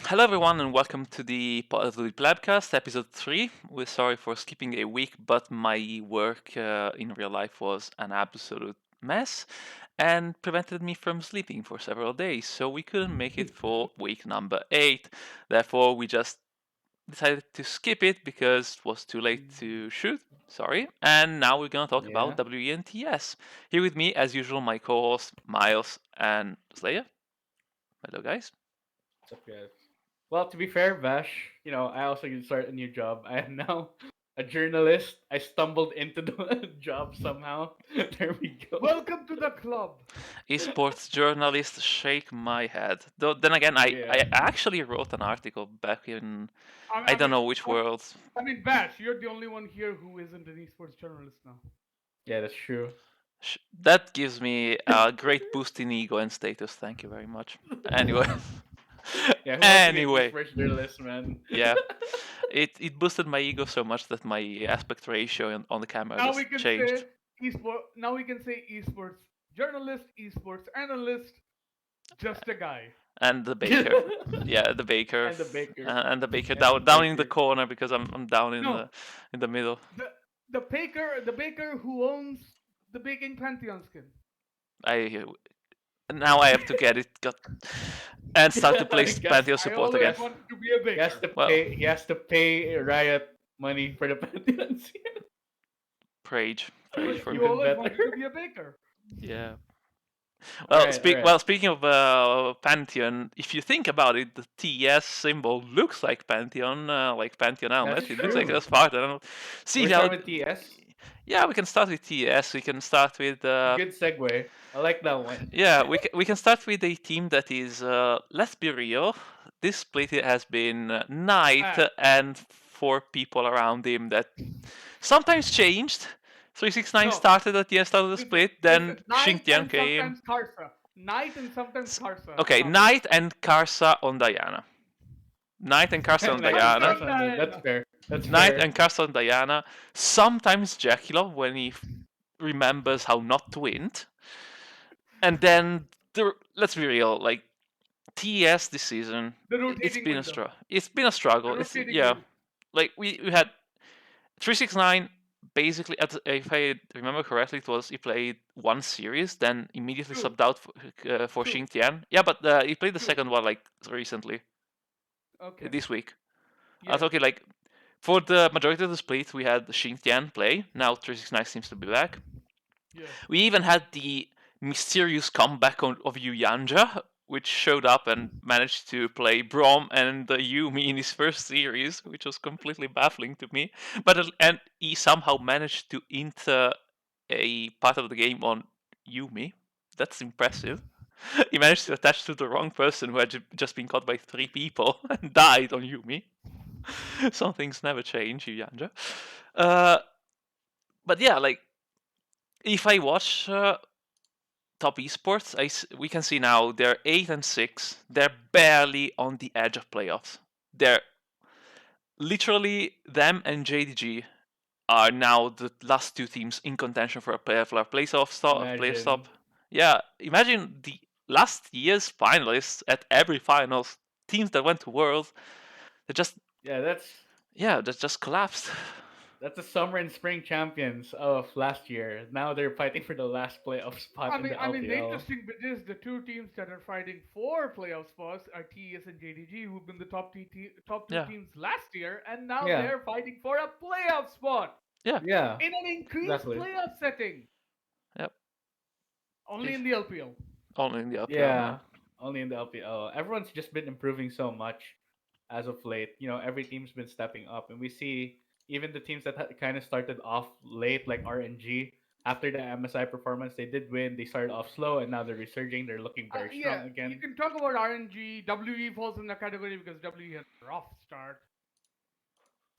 Hello, everyone, and welcome to the Plebcast, Ep.3. We're sorry for skipping a week, but my work in real life was an absolute mess and prevented me from sleeping for several days, so we couldn't make it for week number 8. Therefore, we just decided to skip it because it was too late to shoot. Sorry. And now we're going to talk about Yeah. WE and TES. Here with me, as usual, my co hosts Miles and Slayer. Hello, guys. What's up, guys? Well, to be fair, Vash, I also can start a new job. I am now a journalist. I stumbled into the job somehow. There we go. Welcome to the club. Esports journalist, shake my head. Though, then again, I Yeah. actually wrote an article back in I, I I don't mean, know which what? world. Bash, you're the only one here who isn't an esports journalist now. Yeah, that's true. That gives me a great boost in ego and status. Thank you very much. Anyway, Yeah, who wants to be an anyway, esports journalist, man? yeah, it boosted my ego so much that my aspect ratio on the camera Now we just can changed. say esport. Now we can say esports journalist, esports analyst, just a guy. And the baker, yeah, the baker, And the baker. and the baker And the down in the baker. corner because I'm down No, in the middle. the baker who owns the baking pantheon skin. I Now I have to get it got and start to play I guess Pantheon I support always again. yes. wanted to be a He has baker. to Well, pay he has to pay Riot money for the Pantheons. Prage for You me. Even always better. wanted to be a baker. Yeah. Alright. Speaking of Pantheon, if you think about it, the TS symbol looks like Pantheon That's helmet. It looks like true. a Spartan. See We're now, starting with TS. yeah, we can start with TS. We can start with Good segue. I like that one. yeah, we can start with a team that is let's be real. This split has been Knight Ah, and four people around him that sometimes changed. 369 no, started at the start of the listen, split, then Knight Xingtian and came. sometimes Karsa. Knight and sometimes Karsa Okay, started. Knight and Karsa on Diana. Knight and Karsa on Night and Karsa Diana. and Carson. That's Diana. fair. That's Knight fair. and Karsa on Diana. Sometimes Jackie when he remembers how not to win. And then, let's be real, like, TS this season, The it's rotating been a window. struggle. It's been a The struggle. It's rotating yeah, window. like we had 369 basically. If I remember correctly, it was he played one series, then immediately Two. subbed out for Two. Xingtian. Yeah, but he played the Two. second one like recently Okay. this week. I was Yes. okay, like for the majority of the split, we had Xingtian play. Now 369 seems to be back. Yes. We even had the mysterious comeback of Yuyanja, which showed up and managed to play Brom and Yumi in his first series, which was completely baffling to me. And he somehow managed to enter a part of the game on Yumi. That's impressive. He managed to attach to the wrong person who had just been caught by 3 people and died on Yumi. Some things never change, Yuyanja. Uh, but yeah, like if I watch top esports, we can see now they're 8 and 6. They're barely on the edge of playoffs. They're literally them and JDG are now the last two teams in contention for a playoff Imagine. stop. Yeah, imagine the last year's finalists at every finals, teams that went to Worlds, they just Yeah, that just collapsed. that's the summer and spring champions of last year. Now they're fighting for the last playoff spot I in mean, the I mean, the LPL. interesting bit is the two teams that are fighting for playoff spots are TES and JDG, who've been the top two Yeah, teams last year, and now Yeah. they're fighting for a playoff spot yeah, Yeah. in an increased Exactly. playoff setting, yep. only in the LPL. Only in the LPL, man. Yeah. Only in the LPL. Everyone's just been improving so much as of late. Every team's been stepping up, and we see even the teams that kind of started off late, like RNG. After the MSI performance, they did win. They started off slow, and now they're resurging. They're looking very Yeah, strong you again. can talk about RNG. WE falls in the category because WE had a rough start.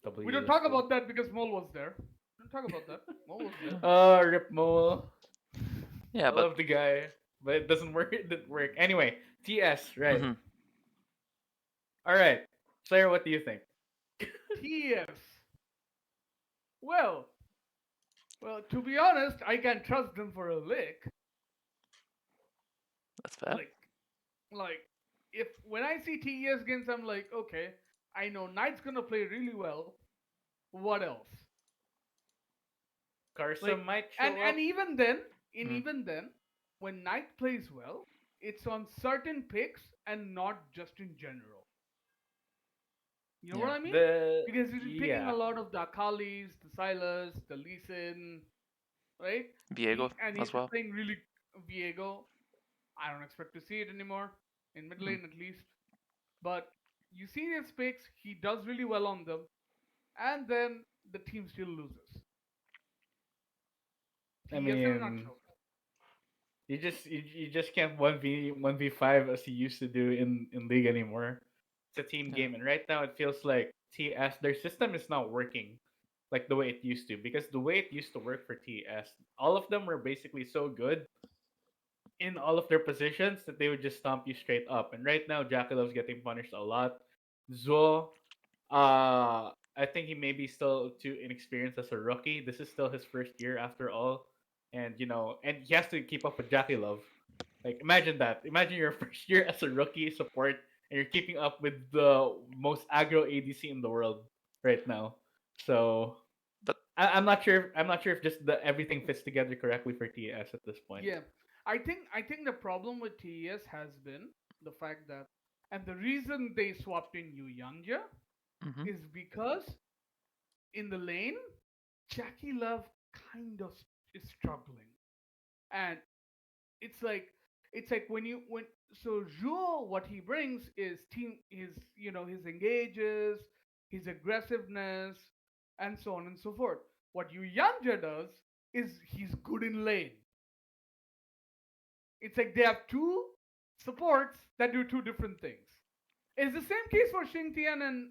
We W, don't let's talk go. about that because Mole was there. Don't talk about that. Mole was there. Oh, Rip Mole. Yeah, I but love the guy, but it doesn't work. It didn't work. Anyway, TS, right? mhm. All right, Slayer, what do you think? TS. Well, to be honest, I can't trust them for a lick. That's fair. Like, like if when I see TES games, I'm like, okay, I know Knight's gonna play really well. What else? Karsa Like, might and show and up. even then, Mm. when Knight plays well, it's on certain picks and not just in general. You know what Yeah. I mean? The Because he's been picking a yeah. lot of the Akalis, the Silas, the Lee Sin, right? Diego He's as been well. playing really Viego. I don't expect to see it anymore in mid Mm. lane at least. But you see his picks, he does really well on them, and then the team still loses. I TS in a mean, nutshell. you just can't 1v5 as you used to do in league anymore. It's a team Yeah. game, and right now it feels like TS their system is not working like the way it used to, because the way it used to work for TS, all of them were basically so good in all of their positions that they would just stomp you straight up. And right now, Jackalov's getting punished a lot. Zo, I think he may be still too inexperienced as a rookie. This is still his first year after all, and and he has to keep up with Jackie Love. Like, imagine that. Imagine your first year as a rookie support, and you're keeping up with the most aggro ADC in the world right now. So But I'm not sure. I'm not sure if just the everything fits together correctly for TS at this point. Yeah, I think the problem with TES has been the fact that, and the reason they swapped in Yu Yanja mhm. is because in the lane, Jackie Love kind of is struggling, and it's like when so Zhuo, what he brings is team his his engages, his aggressiveness, and so on and so forth. What Yu Yanja does is he's good in lane. It's like they have two supports that do two different things. It's the same case for Xingtian and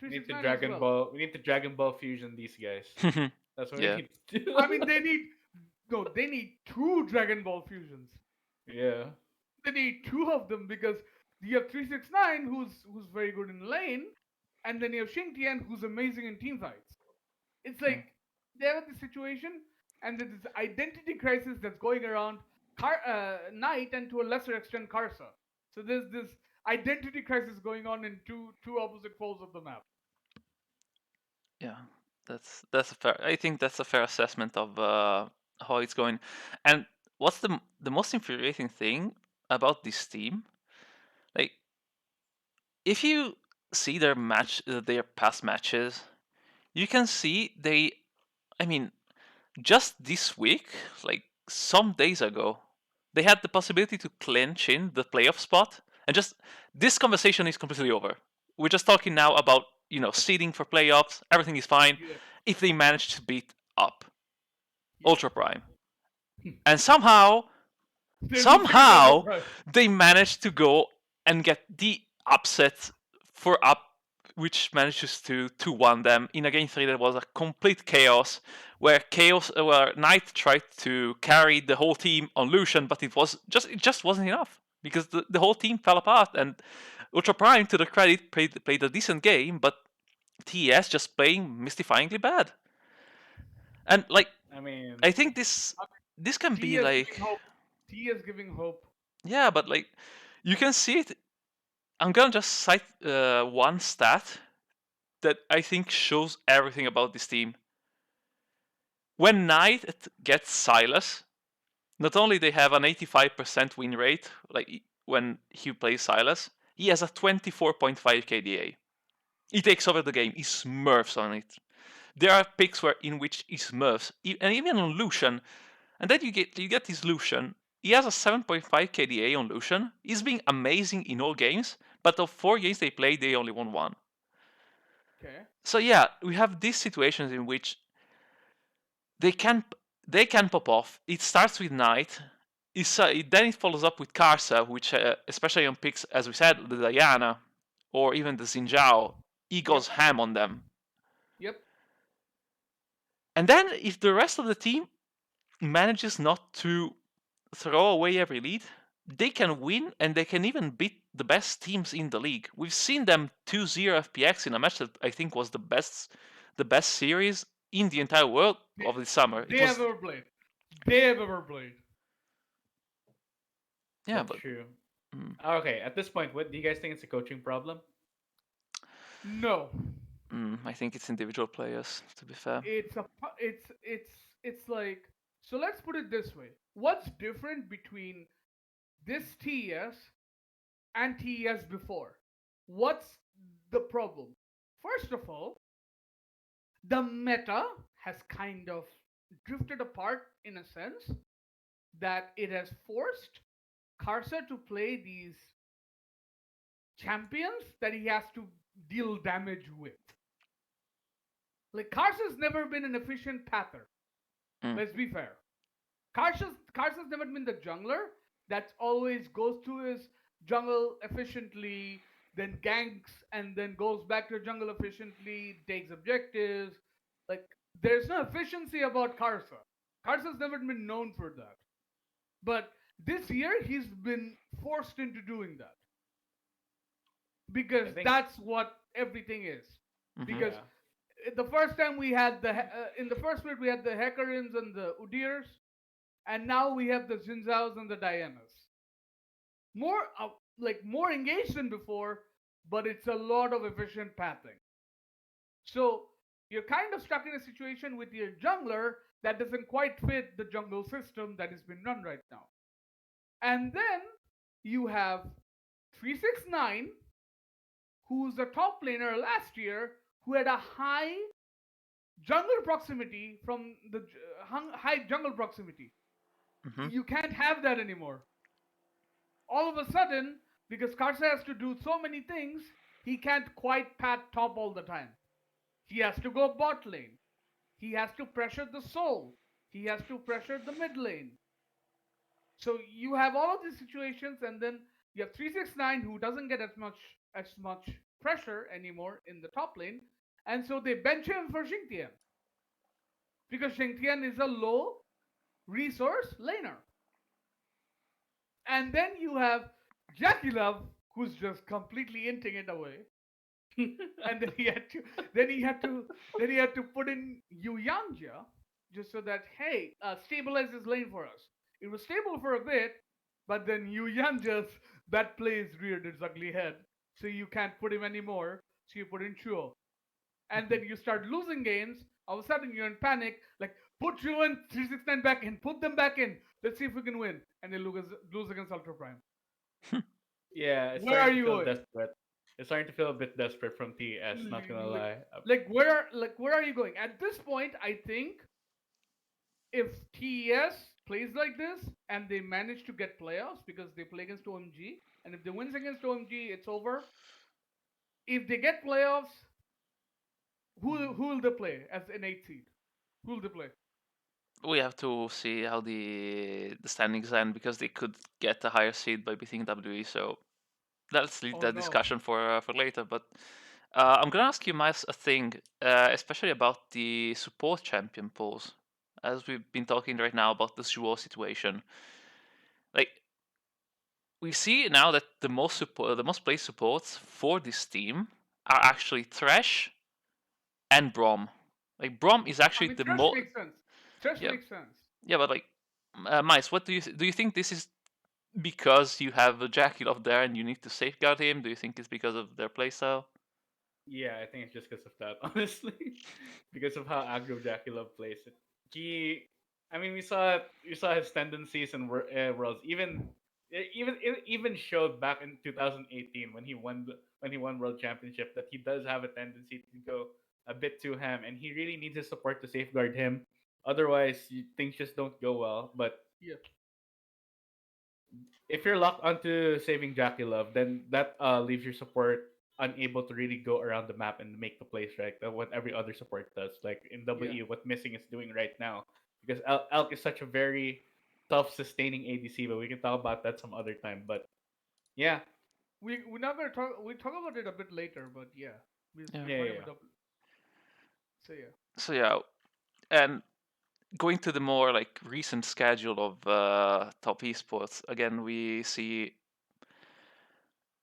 We need to 369 as Dragon well. Ball. We need to Dragon Ball fusion these guys. That's what we Yeah. need to I do. mean, they need no, they need two Dragon Ball fusions. Yeah. They need two of them because you have 369 who's very good in lane, and then you have Xingtian who's amazing in team fights. It's Hmm. like they have this situation, and there's this identity crisis that's going around Knight and to a lesser extent Karsa. So there's this identity crisis going on in two opposite poles of the map. Yeah. That's a fair. I think that's a fair assessment of how it's going. And what's the most infuriating thing about this team? Like, if you see their past matches, you can see they. I mean, just this week, like some days ago, they had the possibility to clinch in the playoff spot, and just this conversation is completely over. We're just talking now about seeding for playoffs. Everything is fine Yeah, if they manage to beat up yeah. Ultra Prime, and somehow They're losing in Ultra somehow Prime. they managed to go and get the upset for up, which manages to 2-1 them in a game 3 that was a complete chaos, where Knight tried to carry the whole team on Lucian, but it just wasn't enough because the whole team fell apart. And Ultra Prime, to the credit, played a decent game, but TS just playing mystifyingly bad. And like, I mean, I think this can T be is giving like, hope. T is giving hope. yeah, but like, you can see it. I'm gonna just cite one stat that I think shows everything about this team. When Knight gets Silas, not only they have an 85% win rate, like when he plays Silas, he has a 24.5 KDA. He takes over the game. He smurfs on it. There are picks in which he smurfs, and even on Lucian. And then you get this Lucian. He has a 7.5 KDA on Lucian. He's been amazing in all games, but of 4 games they played, they only won one. Okay. So yeah, we have these situations in which they can they can pop off. It starts with Knight. Then it follows up with Karsa, which especially on picks, as we said, the Diana or even the Xinjiao, he Yep. goes ham on them. Yep. And then if the rest of the team manages not to throw away every lead, they can win and they can even beat the best teams in the league. We've seen them 2-0 FPX in a match that I think was the best series in the entire world They, of the summer. they It have was ever played. They have ever played. yeah, that's but true. Mm, Okay, at this point, what do you guys think it's a coaching problem? No, I think it's individual players, to be fair. it's like, so let's put it this way. What's different between this TES and TES before? What's the problem? First of all, the meta has kind of drifted apart in a sense that it has forced Karsa to play these champions that he has to deal damage with. Like Karsa's never been an efficient pather. Mm, Let's be fair. Karsa's never been the jungler that always goes to his jungle efficiently, then ganks and then goes back to jungle efficiently, takes objectives. Like there's no efficiency about Karsa. Karsa's never been known for that. But this year he's been forced into doing that I because think, that's what everything is. hmm Because yeah, the first time we had in the first split we had the Hecarins and the Udirs, and now we have the Zinzaos and the Dianas. More more engaged than before, but it's a lot of efficient pathing. So you're kind of stuck in a situation with your jungler that doesn't quite fit the jungle system that has been run right now. And then you have 369, who's the top laner last year, who had a high jungle proximity from the high jungle proximity. hmm You can't have that anymore. All of a sudden, because Karsa has to do so many things, he can't quite pat top all the time. He has to go bot lane. He has to pressure the soul. He has to pressure the mid lane. So you have all of these situations, and then you have 369 who doesn't get as much pressure anymore in the top lane, and so they bench him for Xingtian because Xingtian is a low resource laner. And then you have Jackie Love, who's just completely inting it away. And then he had to put in Yuyanja just so that hey, stabilize this lane for us. It was stable for a bit, but then Yuyanja's that plays reared its ugly head, so you can't put him anymore. So you put in Chuo, and then you start losing games. All of a sudden you're in panic, like put Chuo and 369 back in, put them back in. Let's see if we can win, and they lose against Ultra Prime. yeah, it's Where starting are to you feel going? desperate. It's starting to feel a bit desperate from TS. Not gonna like, lie. where are you going at this point? I think if TES plays like this and they manage to get playoffs because they play against OMG, and if they win against OMG it's over. If they get playoffs, who will they play as an 8 seed? Who will they play? We have to see how the standings end because they could get a higher seed by beating WE. So let's leave Oh that no. discussion for later. But I'm gonna ask you, Miles, a thing, especially about the support champion polls, as we've been talking right now about the Zuo situation. Like we see now that the most played supports for this team are actually Thresh and Brom. Like Brom is I actually mean, the Thresh most. makes sense. Thresh Yeah, makes sense. yeah, but like, Miles, what do you think this is because you have a Jackie there and you need to safeguard him? Do you think it's because of their playstyle? Yeah, I think it's just because of that, honestly, because of how aggro Jackie Love plays it. He, I mean, we saw his tendencies in worlds. Even showed back in 2018 when he won world championship that he does have a tendency to go a bit too ham, and he really needs his support to safeguard him. Otherwise, things just don't go well. But Yeah. if you're locked onto saving Jackie Love, then that leaves your support unable to really go around the map and make the plays right. What every other support does, like in Yeah. WE, what Missing is doing right now, because Elk is such a very tough sustaining ADC, but we can talk about that some other time. But yeah, We're not gonna talk. We talk about it a bit later, but yeah, Yeah. we're yeah, talking yeah. about double. So yeah. So yeah, and going to the more like recent schedule of top esports again, we see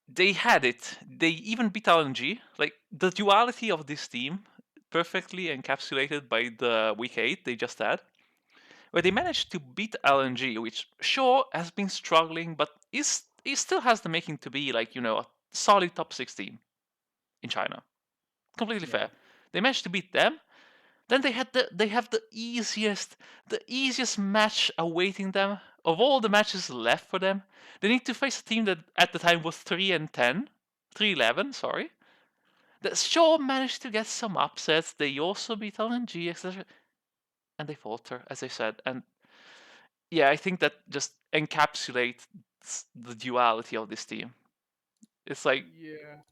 they had it. They even beat LNG. Like the duality of this team, perfectly encapsulated by the week 8 they just had, where they managed to beat LNG, which sure has been struggling, but is he still has the making to be like a solid top 16 in China. Completely Yeah. fair. They managed to beat them. Then they have the easiest match awaiting them of all the matches left for them. They need to face a team that at the time was 3-10, 3-11, sorry. That sure managed to get some upsets. They also beat LNG, etc. And they falter, as I said. And yeah, I think that just encapsulates the duality of this team. It's like Yeah.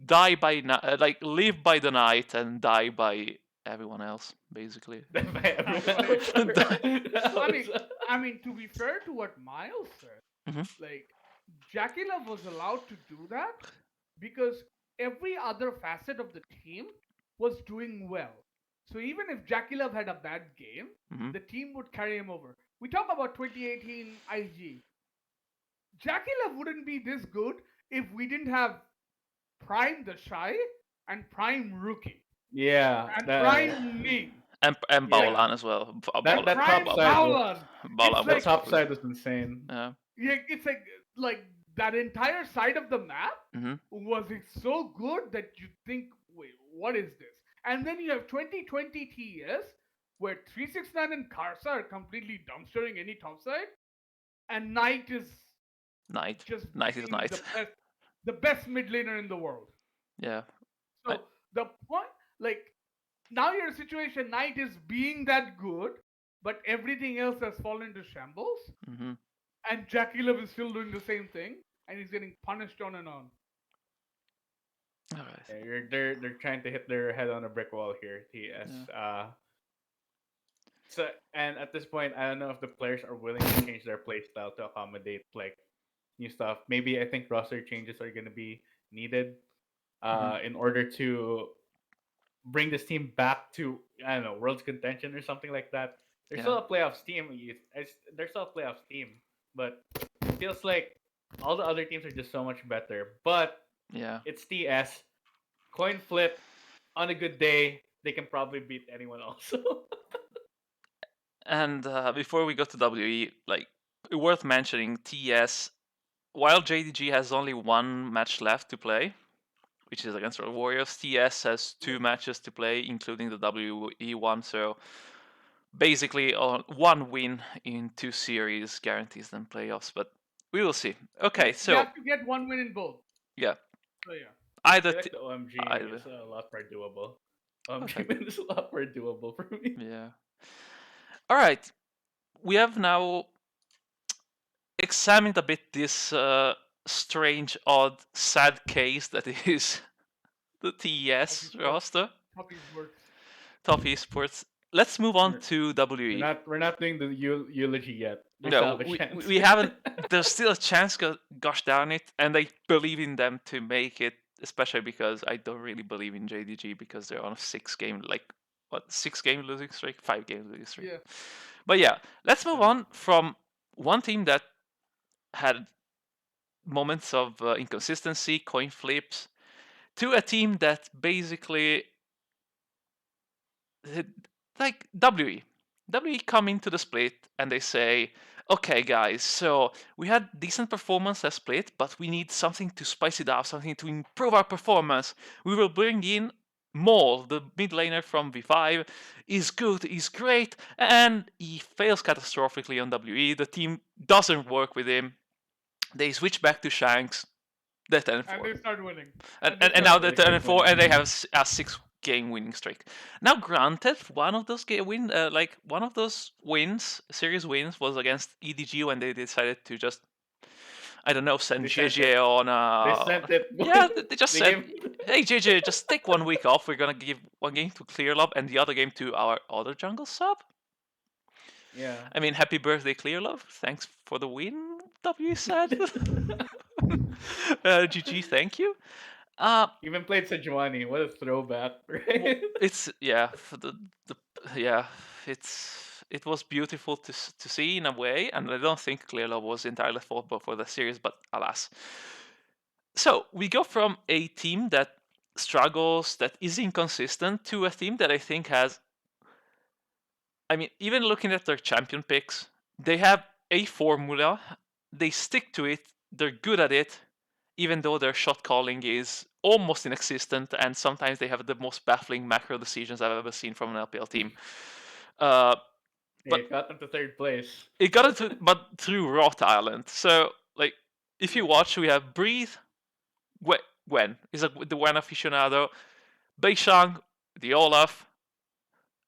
die by like live by the night and die by everyone else, basically. By everyone. By I mean, Else. to be fair to what Miles said, Mhm. like Jackie Love was allowed to do that because every other facet of the team was doing well. So even if Jackie Love had a bad game, Mhm. the team would carry him over. We talk about 2018 IG. Jackie Love wouldn't be this good if we didn't have Prime the Shy and Prime Rookie Yeah, and that Prime Ning. And yeah. Baolan as well. That that top Prime side was Baolan. It's Baolan the was like top completely. side was insane. Yeah. yeah, it's like that entire side of the map Mhm. was it so good that you think, wait, what is this? And then you have 2020 TES where 369 and Karsa are completely dumpstering any topside, and Knight is Night. just Night is being night. the best mid laner in the world. Yeah. I, So the point, like now you're in a situation Knight is being that good, but everything else has fallen to shambles, mhm. and Jackie Love is still doing the same thing, and he's getting punished on and on. All right. Yeah, they're trying to hit their head on a brick wall here, TS. Yeah. So and at this point, I don't know if the players are willing to change their play style to accommodate like new stuff. Maybe I think roster changes are gonna be needed Mhm. in order to bring this team back to I don't know world's contention or something like that. There's Yeah. still a playoffs team. There's still a playoffs team, but it feels like all the other teams are just so much better. But Yeah. it's TS. Coin flip on a good day, they can probably beat anyone else. And before we go to WE, like worth mentioning, TS. While JDG has only one match left to play, which is against the Warriors, TS has two matches to play, including the WE one. So basically, one win in two series guarantees them playoffs. But we will see. Okay, You so have to get one win in both. yeah, So yeah. I either feel like the OMG either. is a lot more doable. OMG Okay, win is a lot more doable for me. yeah. All right, we have now examined a bit this strange, odd, sad case that is the Top TES esports. roster, Top esports. top esports. Let's move on We're, to WE. we're not doing the eulogy yet. They still No, have a chance. we haven't. There's still a chance. Gosh darn it! And I believe in them to make it, especially because I don't really believe in JDG because they're on a 6 game, like what, 6 game losing streak, 5 game losing streak. Yeah. But yeah, let's move Yeah. on from one team that had moments of inconsistency, coin flips, to a team that basically like WE. WE come into the split and they say, okay, guys, so we had decent performance at split, but we need something to spice it up, something to improve our performance. We will bring in Maul, the mid laner from V5, is good, is great, and he fails catastrophically on WE. The team doesn't work with him. They switch back to Shanks. They're 10 and And 4. they start winning. And, And they and, and start now they're They winning. 10 start and 4, winning. and they have a 6 game winning streak. Now, granted, one of those one of those series wins, was against EDG when they decided to just, I don't know, send They sent JJ it. on. They sent it. Yeah, they just they said, gave. "Hey JJ, just take 1 week off. We're gonna give one game to Clear Love and the other game to our other jungle sub." Yeah. I mean, happy birthday, Clear Love. Thanks for the win. W said. GG, thank you. Uh, Even played Sejuani. What a throwback, right? it's yeah the yeah it was beautiful to see in a way, and I don't think Clearlaw was entirely fault for the series, but alas. So we go from a team that struggles, that is inconsistent, to a team that I think has, I mean, even looking at their champion picks, they have a formula, they stick to it, they're good at it, even though their shot calling is almost inexistent, and sometimes they have the most baffling macro decisions I've ever seen from an LPL team. Uh, Yeah, but it got them to third place. it got it, but through raw talent. So, like, if you Yeah. watch, we have Breathe, Gwen is the Gwen aficionado, Beishang, the Olaf,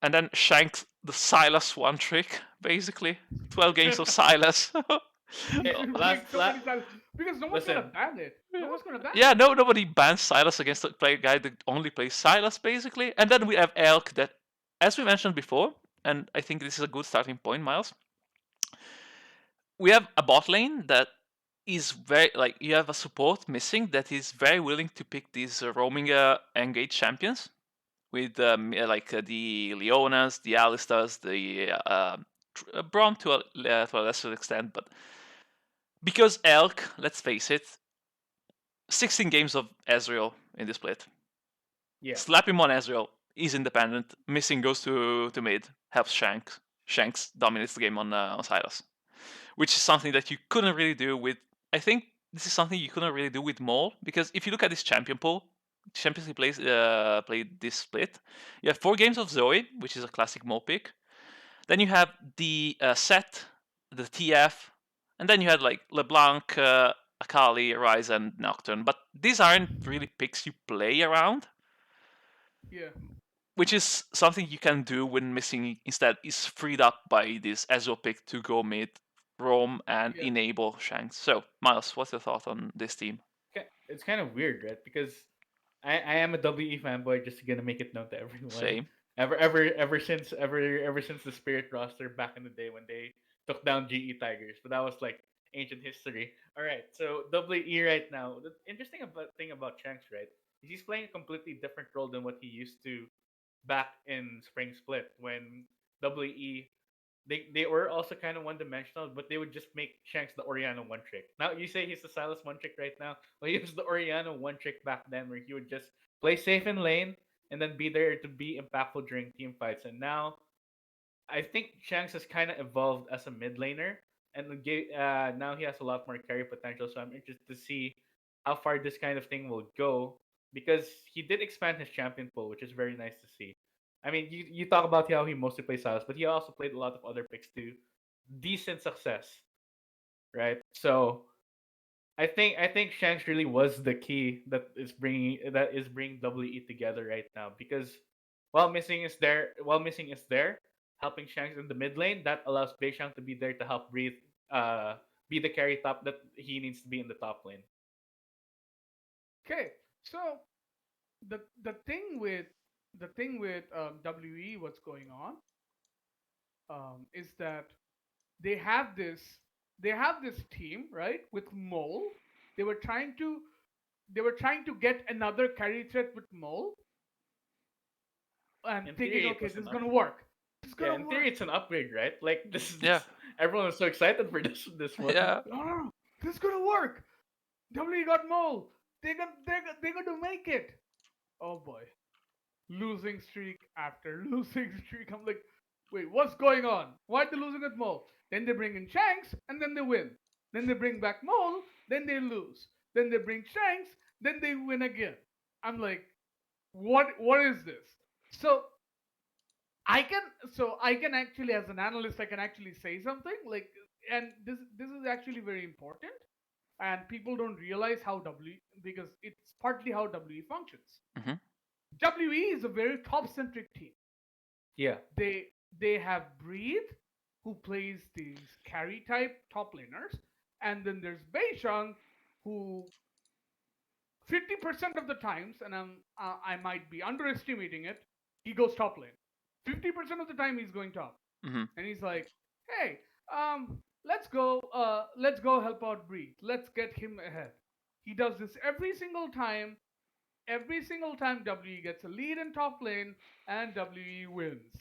and then Shanks the Silas one trick, basically. 12 games of Silas. Okay, You're playing last so la- many times because no one's gonna listen, ban it. No one's gonna ban Yeah, it. no, nobody bans Silas against a guy that only plays Silas, basically. And then we have Elk that, as we mentioned before, and I think this is a good starting point, Miles. We have a bot lane that is very, like, you have a support missing that is very willing to pick these roaming engage champions with the Leonas, the Alistars, the Braum to a lesser extent, but because Elk, let's face it, 16 games of Ezreal in this split. yeah. Slap him on Ezreal. He's independent. Missing goes to mid. Helps Shanks. Shanks dominates the game on Silas, which is something that you couldn't really do with. I think this is something you couldn't really do with Maul, because if you look at this champion pool, champions he played this split. You have 4 games of Zoe, which is a classic Maul pick. Then you have the Set, the TF, and then you had like LeBlanc, Akali, Ryze, and Nocturne. But these aren't really picks you play around, Yeah. which is something you can do when missing instead is freed up by this Ezreal pick to go mid, roam, and Yeah. enable Shanks. So, Miles, what's your thought on this team? It's kind of weird, right? Because I am a WE fanboy, just gonna make it known to everyone. Same. Ever since the Spirit roster back in the day when they took down GE Tigers, but that was like ancient history. All right, so WE right now. The interesting thing about Shanks, right, is he's playing a completely different role than what he used to back in Spring Split when WE they were also kind of one dimensional, but they would just make Shanks the Oriana one trick. Now you say he's the Silas one trick right now. Well, he was the Oriana one trick back then, where he would just play safe in lane and then be there to be impactful during team fights. And now I think Shanks has kind of evolved as a mid laner, and now he has a lot more carry potential. So I'm interested to see how far this kind of thing will go, because he did expand his champion pool, which is very nice to see. I mean, you talk about how he mostly plays Silas, but he also played a lot of other picks to decent success, right? So I think Shanks really was the key that is bringing WE together right now, because while missing is there helping Shanks in the mid lane, that allows Beishang to be there to help breathe, uh be the carry top that he needs to be in the top lane. Okay. So the thing with WE, what's going on, is that they have this they have this team, right, with Mole. They were trying to they were trying to get another carry threat with Mole, and In thinking, theory, it okay, was this is an gonna upgrade. work. This is Yeah, gonna in theory, work. it's an upgrade, right? Like Yeah, everyone was so excited for this one. yeah. No, no, no, this is gonna work. W got Mole. They're gonna make it. Oh boy, losing streak after losing streak. I'm like, wait, what's going on? Why are they losing at Mole? Then they bring in Shanks, and then they win. Then they bring back Mole, then they lose. Then they bring Shanks, then they win again. I'm like, what is this? So I can I can actually, as an analyst, I can actually say something like, and this is actually very important, and people don't realize how because it's partly how WE functions. Hmm. WE is a very top centric team. Yeah, They have Breathe, who plays these carry type top laners, and then there's Beishang, who 50% of the times, and I might be underestimating it, he goes top lane. 50% of the time he's going top, Hmm. and he's like, hey, let's go help out Breathe. Let's get him ahead. He does this every single time. Every single time WE gets a lead in top lane and WE wins.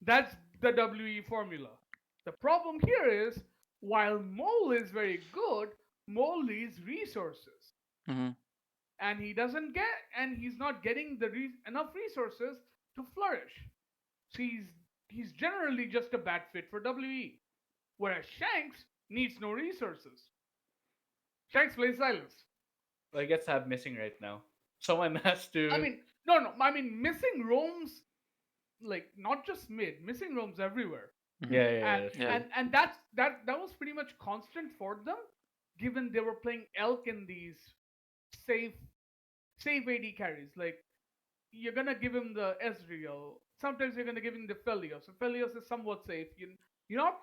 That's the WE formula. The problem here is, while Mole is very good, Mole needs resources, Hmm. and he's not getting enough resources to flourish. So he's generally just a bad fit for WE. Whereas Shanks needs no resources. Shanks plays Silas. Well, I guess I'm missing right now. Someone has I to. mean, no. I mean, missing roams like not just mid, missing roams everywhere, Hmm. Yeah, yeah, yeah, and that's Yeah. true. that was pretty much constant for them, given they were playing Elk in these safe safe AD carries. Like you're gonna give him the Ezreal. Sometimes you're gonna give him the Felios. So Felios is somewhat safe. You're not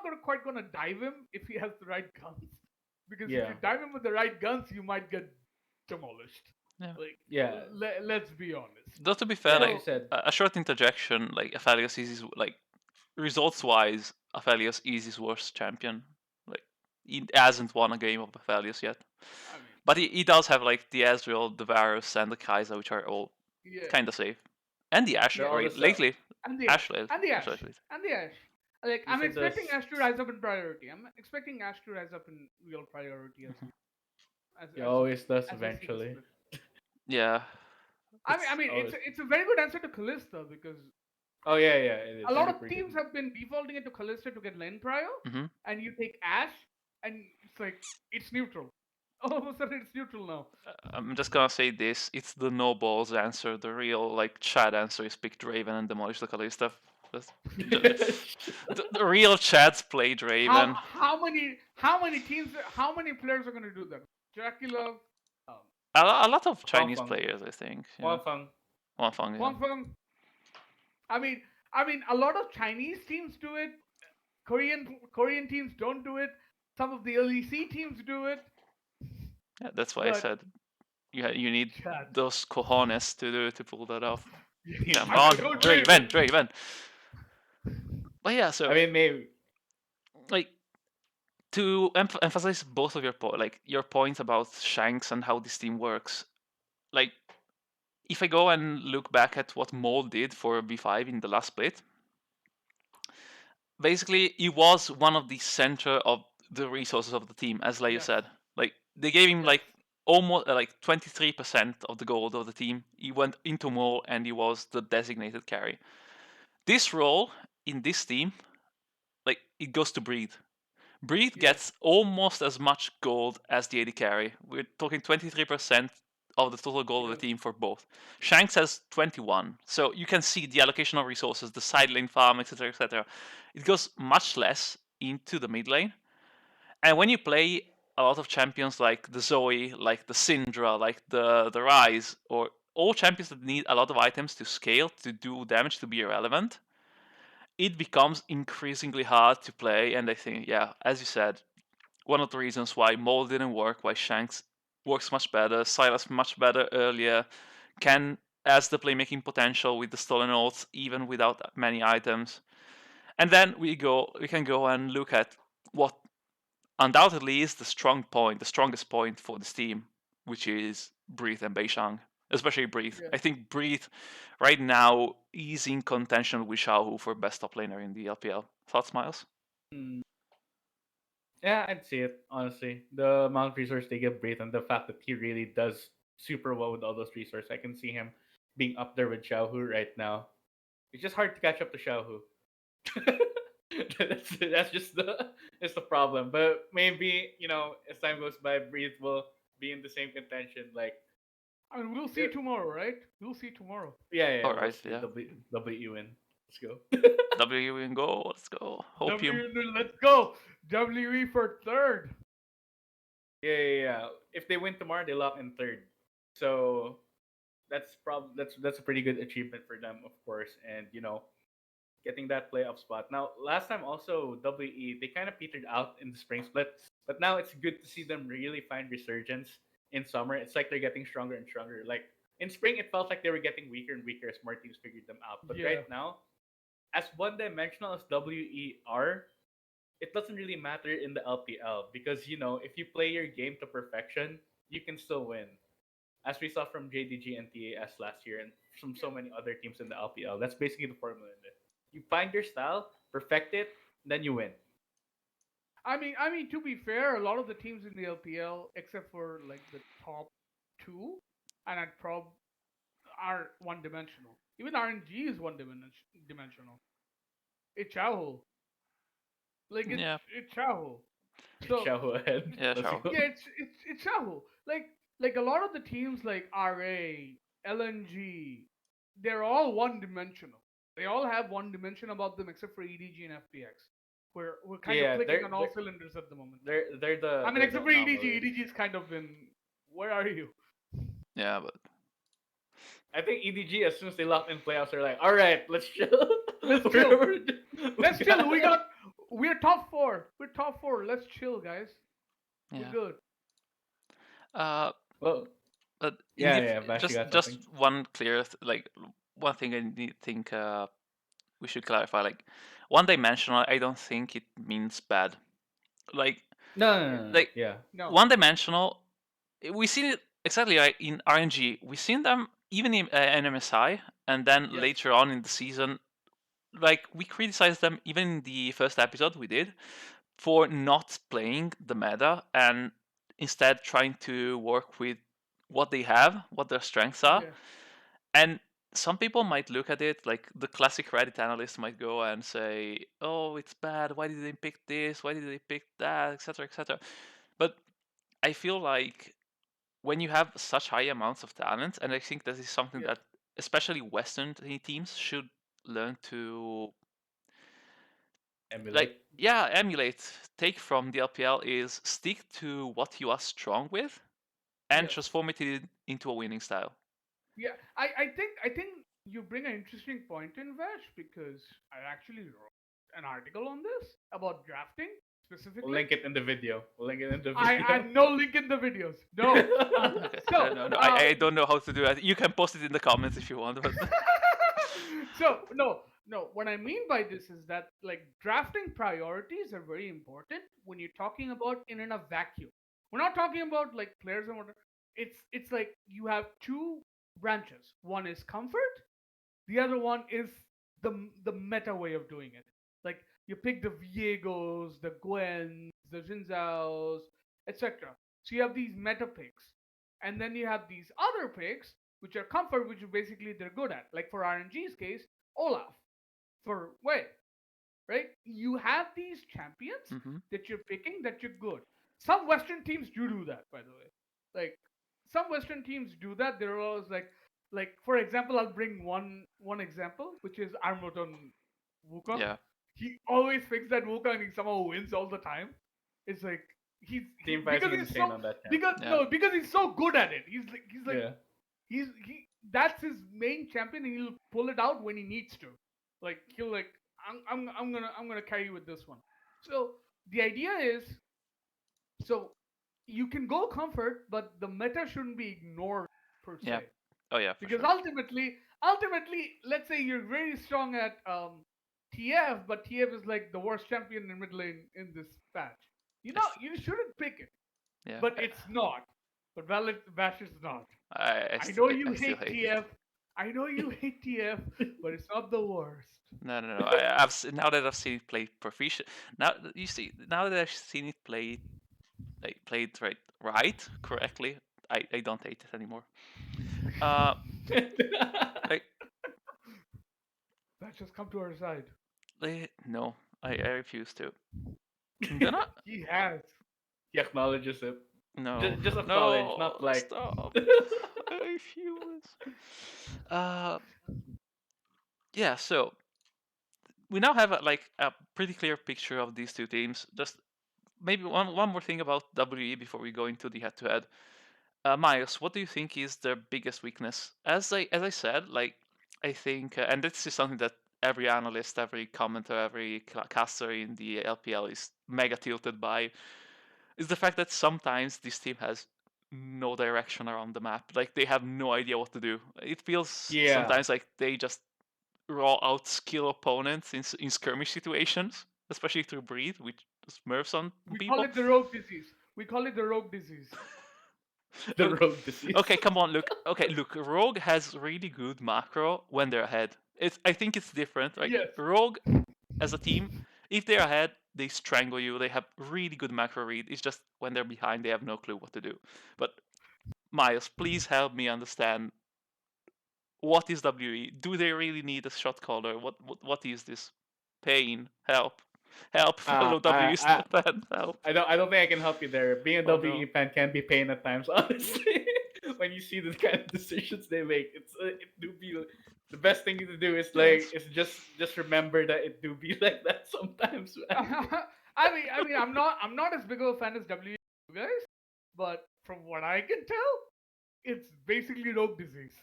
gonna quite gonna dive him if he has the right guns, because if you Yeah, dive him with the right guns, you might get demolished. Yeah. Like yeah. let's be honest. Though to be fair, Yeah, like you like So said. a short interjection, like Aphelios is like results wise, Aphelios is his worst champion. Like he hasn't won a game of Aphelios yet. I mean, But he does have like the Ezreal, the Varus, and the Kaiser, which are all yeah, kind of safe. And the Ashe, They're yeah, all right? the stuff. Lately, and the Ashe, Ash, lately, and the Ashe Ash, lately. and the Ash. Like You I'm said the. expecting Ash to rise up in priority. I'm expecting Ash to rise up in real priority as Mhm. as He as we always does as we see the eventually. split. Yeah, I It's mean, always. it's a very good answer to Callista because Oh yeah, yeah. It a is lot of super teams good. have been defaulting it to Callista to get lane prio, hmm and you take Ash, and it's like it's neutral. All of a sudden, it's neutral now. I'm just gonna say this: it's the no balls answer. The real like Chad answer is pick Draven and demolish the Kalista. That's- The, the real Chads play How Draven. how many players are going to do that? Jackie Love, um, A lot of Huang Chinese Feng. players, I think. Yeah, Huang Feng. Wanfang, yeah. Huang Feng. I mean, a lot of Chinese teams do it. Korean teams don't do it. Some of the LEC teams do it, Yeah, that's why I but said you need Chad. those cojones to pull that off. You need Come I those on, mean, go cojones. Draven, Draven. Draven. But yeah, I so mean, maybe. like to emphasize both of your like your points about Shanks and how this team works. Like if I go and look back at what Mold did for B5 in the last split, basically he was one of the center of the resources of the team, as Leia Yes, said. Like they gave him yes, like almost like 23% of the gold of the team. He went into Mold and he was the designated carry. This role in this team, like it goes to Breed. Breed yes, gets almost as much gold as the AD carry. We're talking 23% of the total gold of yes, the team for both. Shanks has 21. So you can see the allocation of resources, the side lane farm, etc., etc. It goes much less into the mid lane. And when you play a lot of champions like the Zoe, like the Syndra, like the Rise, or all champions that need a lot of items to scale, to do damage, to be irrelevant, it becomes increasingly hard to play. And I think, yeah, as you said, one of the reasons why Maul didn't work, why Shanks works much better, Silas much better earlier, can has the playmaking potential with the stolen ults even without many items. And then we can go and look at what undoubtedly is the strong point, the strongest point for this team, which is Breathe and Beishang. Especially Breathe. yes. I think Breathe right now is in contention with Xiaohu for best top laner in the LPL. Thoughts, Miles? Hmm. Yeah, I'd see it, honestly. The amount of resource they give Breath and the fact that he really does super well with all those resources. I can see him being up there with Xiaohu right now. It's just hard to catch up to Xiaohu. That's just the problem. But maybe, as time goes by, Breathe will be in the same contention. Like, I mean, we'll see they're- tomorrow, right? We'll see tomorrow. yeah, yeah, we'll Alright, see. yeah. W win. Let's go. W and go, let's go. Hopium. Let's go. WE for third. Yeah, yeah, yeah. If they win tomorrow, they lock in third. So that's a pretty good achievement for them, of course. And getting that playoff spot. Now, last time also WE they kind of petered out in the spring split, but now it's good to see them really find resurgence in summer. It's like they're getting stronger and stronger. Like in spring, it felt like they were getting weaker and weaker as more teams figured them out. But Yeah. right now, as one-dimensional as WE are, it doesn't really matter in the LPL because if you play your game to perfection, you can still win. As we saw from JDG and TAS last year, and from so many other teams in the LPL, that's basically the formula in it. You find your style, perfect it, then you win. I mean, to be fair, a lot of the teams in the LPL, except for like the top two, and at prob are one dimensional. Even RNG is dimensional. It's Chaho. Like Yeah. it's Chaho. So Xiao ahead. Yeah, Let's sure. go. yeah, it's Yahoo. Like a lot of the teams like RA, LNG, they're all one dimensional. They all have one dimension about them except for EDG and FPX. We're kind of Yeah, clicking on all cylinders at the moment. I mean, they're the except for EDG. anomaly. EDG's kind of been. Where are you? Yeah, but I think EDG as soon as they lock in playoffs, they're like, all right, let's chill. Let's chill. We Let's chill. got- We're top four. We're top four. Let's chill, guys. We're yeah. good. Uh, well, but in yeah, the yeah. Bash, you got just something. one clear like one thing I need think we should clarify. Like one dimensional, I don't think it means bad. Like No, no, Yeah. no, no. like Yeah, No. one dimensional, we seen it exactly like in RNG. We seen them even in NMSI, and then Yes. later on in the season, like we criticized them even in the first episode we did for not playing the meta and instead trying to work with what they have, what their strengths are. Yeah. And some people might look at it like the classic Reddit analyst might go and say, "Oh, it's bad. Why did they pick this? Why did they pick that, etc., etc." But I feel like when you have such high amounts of talent, and I think that is something Yes. that especially Western teams should learn to like, emulate. yeah, emulate, take from the LPL is stick to what you are strong with and Yes. transform it into a winning style. Yeah. I think you bring an interesting point in Vash because I actually wrote an article on this about drafting We'll specifically. link it in the video. We'll link it in the I video. had no link in the videos. No. Okay, So no, no, I don't know how to do that. You can post it in the comments if you want, but so no, what I mean by this is that like drafting priorities are very important when you're talking about in a vacuum. We're not talking about like players and whatever. It's like you have two branches. One is comfort, the other one is the meta way of doing it. Like you pick the Viegos, the Gwens, the Jinzaos, etc. So you have these meta picks, and then you have these other picks which are comfort, which basically they're good at. Like for RNG's case, Olaf for Wei, right? You have these champions hmm that you're picking that you're good. Some Western teams do that, by the way. Like some Western teams do that. They're always like for example, I'll bring one example, which is Armoton Wukong. yeah, He always picks that Wukong and he somehow wins all the time. It's like Team because pricing is he's insane so on that champ. because yeah, no because he's so good at it. He's like Yeah. he that's his main champion and he'll pull it out when he needs to. Like he'll like I'm gonna carry you with this one. So the idea is so you can go comfort, but the meta shouldn't be ignored per yeah. se. Oh yeah, for Because sure. ultimately, let's say you're very strong at TF, but TF is like the worst champion in mid lane in this patch. You know, I you shouldn't pick it, yeah, but it's not. But Valid Bash is not. I know you I still hate hate it. TF. I know you hate TF, but it's not the worst. No, no, no. Now that I've seen it play proficient. Now you see, now that I've seen it play like played right correctly, I don't hate it anymore. Uh, like Bash has come to our side. no, I refuse to. They're not. He has. He acknowledges it. No, Just acknowledge, no, not like. stop. I refuse. Uh, yeah. So we now have like a pretty clear picture of these two teams. Just maybe one more thing about WE before we go into the head-to-head. Miles, what do you think is their biggest weakness? As I said, like I think, and this is something that every analyst, every commenter, every caster in the LPL is mega tilted by, is the fact that sometimes this team has no direction around the map. Like they have no idea what to do. It feels Yeah. sometimes like they just raw out skill opponents in skirmish situations, especially through breathe, which smurfs on We call people. it the rogue disease. We call it the rogue disease. The Look, rogue disease. okay, come on, look. Okay, look. Rogue has really good macro when they're ahead. I think it's different. Like Yes. Rogue as a team, if they're ahead, they strangle you. They have really good macro read. It's just when they're behind, they have no clue what to do. But Miles, please help me understand what is WE. Do they really need a shot caller? What is this? Pain, help. Help, fellow WE I fan, help. I don't think I can help you there. Being a Oh WE no. fan can be pain at times, honestly. When you see the kind of decisions they make, it do be the best thing to do is Yes. just remember that it do be like that sometimes, man. I mean, I'm not as big of a fan as W guys, but from what I can tell, it's basically rogue disease.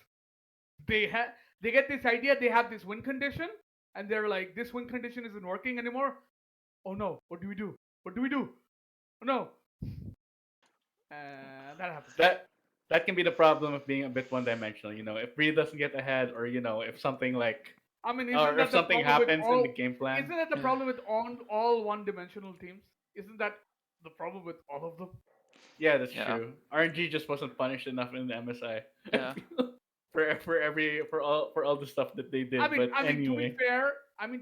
They have they get this idea they have this win condition, and they're like, this win condition isn't working anymore. Oh no, what do we do? What do we do? Oh no, that happens. That can be the problem of being a bit one dimensional. If Bree doesn't get ahead, or if something like I mean, or if something happens in the game plan. isn't that the Yeah. problem with all one-dimensional teams? Isn't that the problem with all of them? Yeah, that's Yeah. true. RNG just wasn't punished enough in the MSI. Yeah. For all the stuff that they did. I mean, But I mean anyway,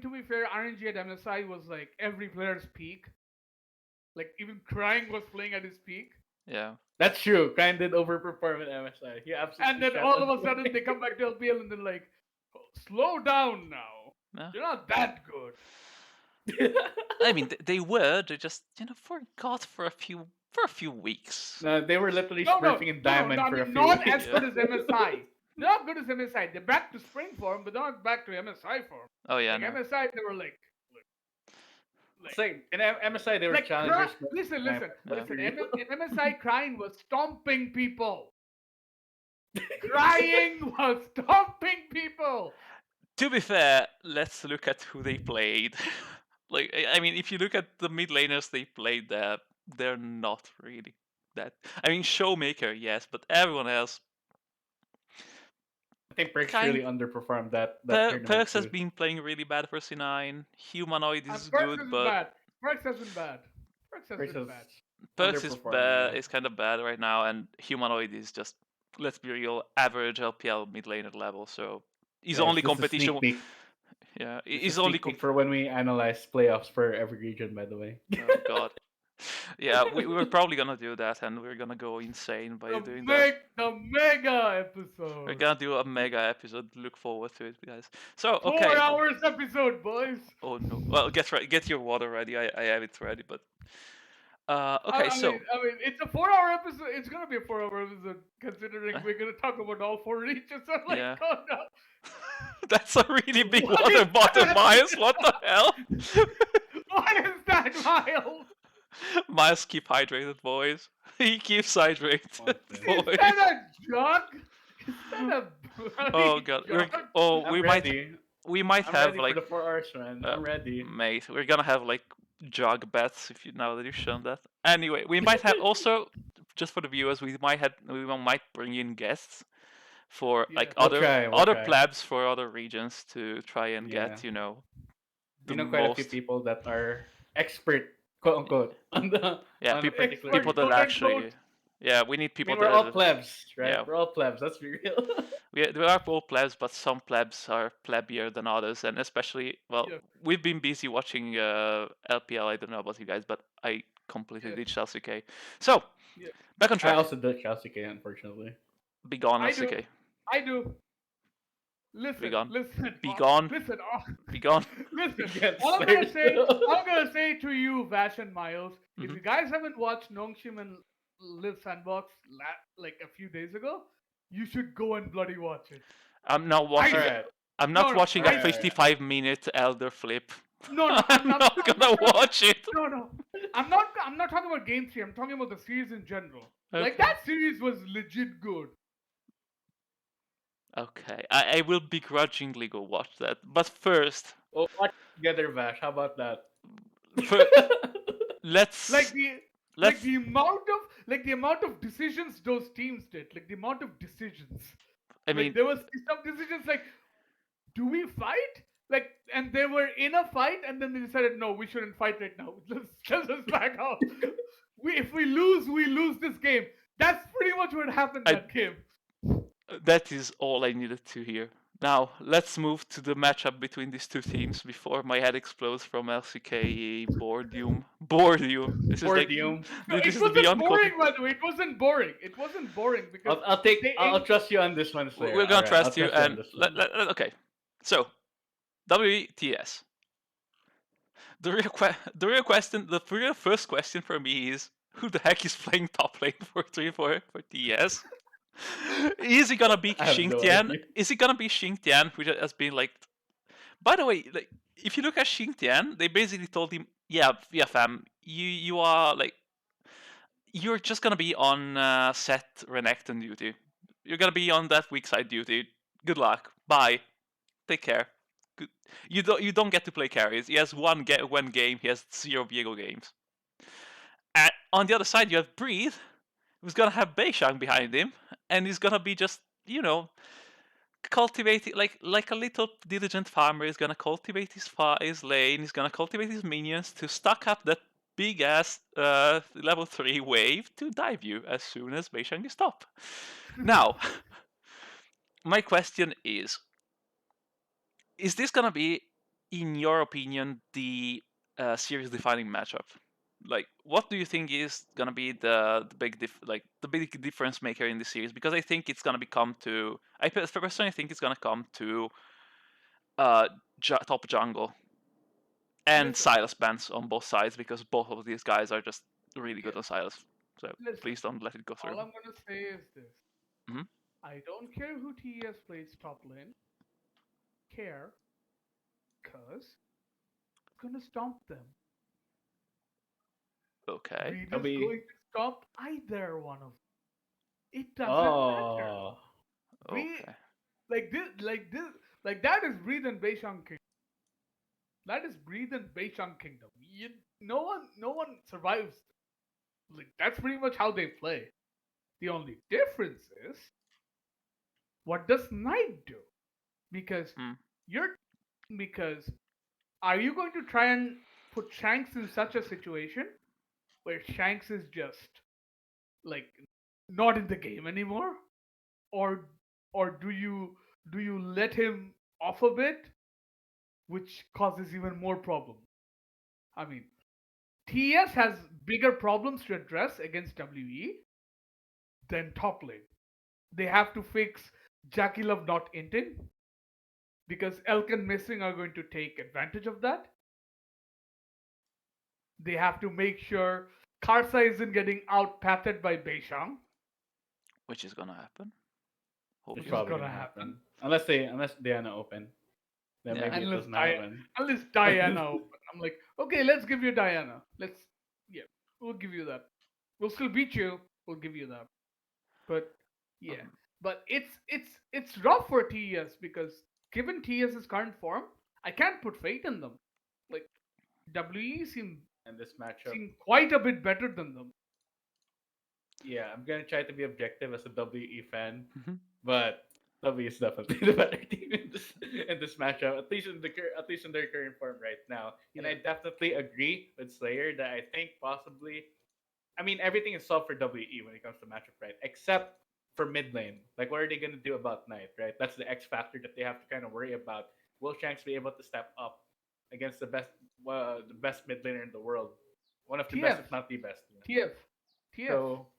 to be fair, RNG at MSI was like every player's peak. Like even Crying was playing at his peak, Yeah. that's true. Kind did overperform in MSI. He absolutely. and then shat all on of a sudden they come back to LPL and they're like, "Oh, slow down now. Yeah. You're not that good." I mean, they were. They just forgot for a few weeks. No, they were literally No, no, smurfing in no, Diamond no, I for a mean, few not weeks. as good as MSI. They're not good as MSI. They're back to spring form, but they're not back to MSI form. Oh yeah, Like no. MSI, they were like, It's like in MSI they were like challengers. listen, Diamond. listen. In MSI, Crying was stomping people. Crying was stomping people. To be fair, let's look at who they played. Like, I mean, if you look at the mid laners they played there, they're not really that. I mean, Showmaker, yes, but everyone else. I think Perks Kind really underperformed that tournament Perks has too. been playing really bad for C9. Humanoid is Perks good, has been but bad. Perks has been bad. Perks has Perks been is bad. Perks is underperforming. bad. Is kind of bad right now, and Humanoid is just, let's be real, average LPL mid laner level. So his Guys, only this is a competition. sneak peek. Yeah, This is his a only. sneak peek for when we analyze playoffs for every region. By the way. Oh god. Yeah, we were probably gonna do that, and we're gonna go insane by doing that. The mega We're episode. gonna do a mega episode. Look forward to it, guys. So 4 okay. hours episode, boys. Oh no. Well, get your water ready. I have it ready, but okay. I So mean, it's a 4 hour episode. It's gonna be a 4 hour episode, considering uh, we're gonna talk about all four regions. I'm like, yeah, oh no, that's a really big What water is bottle, that? Miles. What the hell? what is that, Miles? Miles, keep hydrated, boys. He keeps hydrated, One Is thing. boys. that a jug? Is that a Oh bloody god. jug? I'm We ready. might I'm have ready like for the 4 hours, man. I'm ready. mate. We're gonna have like jog bets if you now that you've shown that. Anyway, we might have also just for the viewers. We might bring in guests for Yeah. like We'll try. We'll other try. plebs for other regions to try and Yeah. get the We know quite a few most people that are expert, quote unquote, on the yeah on a people particular people Expert, that region. quote unquote. actually yeah we need I people mean, we're all that plebs, right? yeah We're all plebs. Let's be real. we are all plebs, but some plebs are plebbier than others, and especially well Yeah, we've been busy watching LPL. I don't know about you guys, but I completely yeah, did Chelsea K. So yeah. back on I track. also did Chelsea K, unfortunately. Be gone, I do. LCK. I do. Be Listen, gone. listen, Be gone. listen, Be gone. listen. Yes, All I'm gonna say, there's- all I'm gonna say to you, Vash and Miles, if Mhm. you guys haven't watched Nongshim and Live Sandbox like a few days ago, you should go and bloody watch it. I'm not watching. Alright. I'm not No, watching a I- 55-minute elder flip. No, I'm not gonna watch it. No. I'm not talking about game three. I'm talking about the series in general. Like Okay. that series was legit good. Okay, I will begrudgingly go watch that. But first, We'll watch it together, Vash. How about that? fir- let's Like the let's the amount of decisions those teams did. Like the amount of decisions. I Like mean there was some decisions like, do we fight? Like, and they were in a fight, and then they decided, no, we shouldn't fight right now. Let's back off. If we lose this game. That's pretty much what happened that game. that is all I needed to hear. Now let's move to the matchup between these two teams before my head explodes from LCK boredom. Boredom. This is like Boredom. No, this it is wasn't beyond boring, by the way. It wasn't boring. It wasn't boring because I'll trust you on this one, Slayer. We're gonna Alright, I'll trust you, on and this one. okay. So, WE TES. the real first question for me is who the heck is playing top lane for TS? Is he gonna be I have no Xingtian? idea. Is he gonna be Xingtian, who has been like? By the way, like if you look at Xingtian, they basically told him, yeah, fam, you are like you're just gonna be on set Renekton duty. You're gonna be on that weak side duty. Good luck. Bye. Take care. Good. You don't get to play carries. He has one game. He has 0 Viego games. And on the other side, you have Breathe, who's gonna have Beishang behind him, and he's gonna be just cultivating like a little diligent farmer. He's gonna cultivate his lane. He's gonna cultivate his minions to stock up that big ass level 3 wave to dive you as soon as Beishang is top. Now, my question is this gonna be, in your opinion, the series-defining matchup? Like, what do you think is gonna be the big difference maker in this series? Because I think it's gonna become to. I personally think it's gonna come to uh, top jungle and Listen, Silas bans on both sides because both of these guys are just really good yeah, on Silas. So listen. please don't let it go through. All I'm gonna say is this: Hmm. I don't care who TES plays top lane. Care, cause it's gonna stomp them. Okay. Breed I'll is be. going to stomp either one of them. It doesn't matter. Oh, Breed Okay. like that is Breed and Beishang Kingdom. That is Breed and Beishang Kingdom. No one survives. Like that's pretty much how they play. The only difference is what does Knight do? Because Hmm. you're because are you going to try and put Shanks in such a situation where Shanks is just like not in the game anymore? Or or do you let him off a bit, which causes even more problem? I mean, TS has bigger problems to address against WE than top lane. They have to fix Jackie Love not inting because Elk and Missing are going to take advantage of that. They have to make sure Karsa isn't getting out patted by Beishang, Which is gonna happen, it's which is probably hopefully. gonna gonna happen happen unless Diana open, then Yeah. maybe it unless doesn't Di- happen. unless Diana open. I'm like, okay, let's give you Diana. Yeah, we'll give you that. We'll still beat you. We'll give you that. But yeah, Um, but it's rough for TES because given TES's current form, I can't put faith in them. Like WE And this matchup, seem quite a bit better than them. yeah, I'm gonna try to be objective as a WE fan, mhm. but W is definitely the better team in this matchup, at least in their current form right now. And I Yeah. definitely agree with Slayer that I think possibly, I mean, everything is solved for WE when it comes to matchup, right? Except for mid lane. Like, what are they gonna do about Knight, right? That's the X factor that they have to kind of worry about. Will Shanks be able to step up against the best mid laner in the world, one of the best, TF, if not the best? TF, TF. So,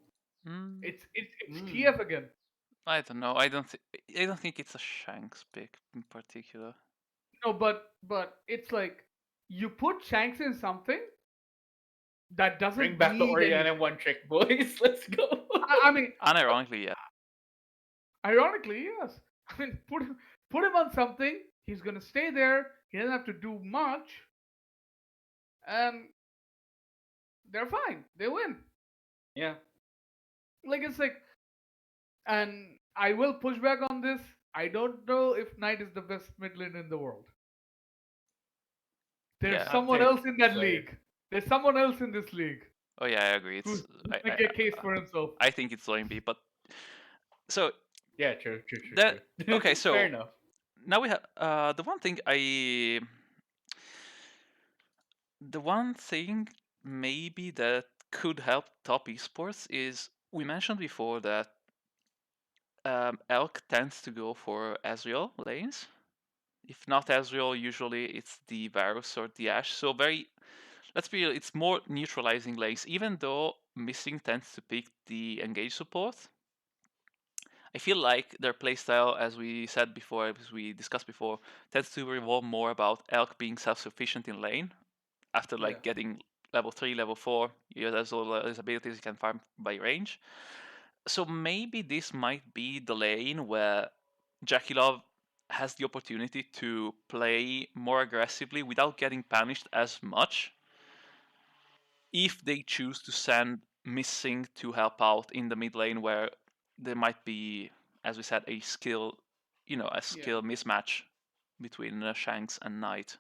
Mm, It's mm, TF again. I don't know. I don't think it's a Shanks pick in particular. No, but it's like you put Shanks in something that bring doesn't back the need Oriana anything. one trick, boys. Let's go. I mean, Unironically, yeah. ironically, yes. I mean, put him on something. He's gonna stay there. He doesn't have to do much, and they're fine. They win. Yeah, Like it's like, and I will push back on this. I don't know if Knight is the best mid lane in the world. There's Yeah. hot someone take, else in that Slayer. league. There's someone else in this league Oh yeah, I agree. who's It's who's I make a case for himself. I think it's Zoimbi, but so Yeah, true, true, true, that okay. true. Fair So enough. now we have the one thing maybe that could help top esports is we mentioned before that Elk tends to go for Ezreal lanes. If not Ezreal, usually it's the Varus or the Ashe. So let's be real, it's more neutralizing lanes. Even though Missing tends to pick the engage support, I feel like their playstyle, as we said before, as we discussed before, tends to revolve more about Elk being self-sufficient in lane after Yeah. like getting level 3, level 4. There's all these abilities you can farm by range. So maybe this might be the lane where Jackie Love has the opportunity to play more aggressively without getting punished as much if they choose to send Missing to help out in the mid lane where there might be, as we said, a skill, a Yeah. skill mismatch between Shanks and Knight.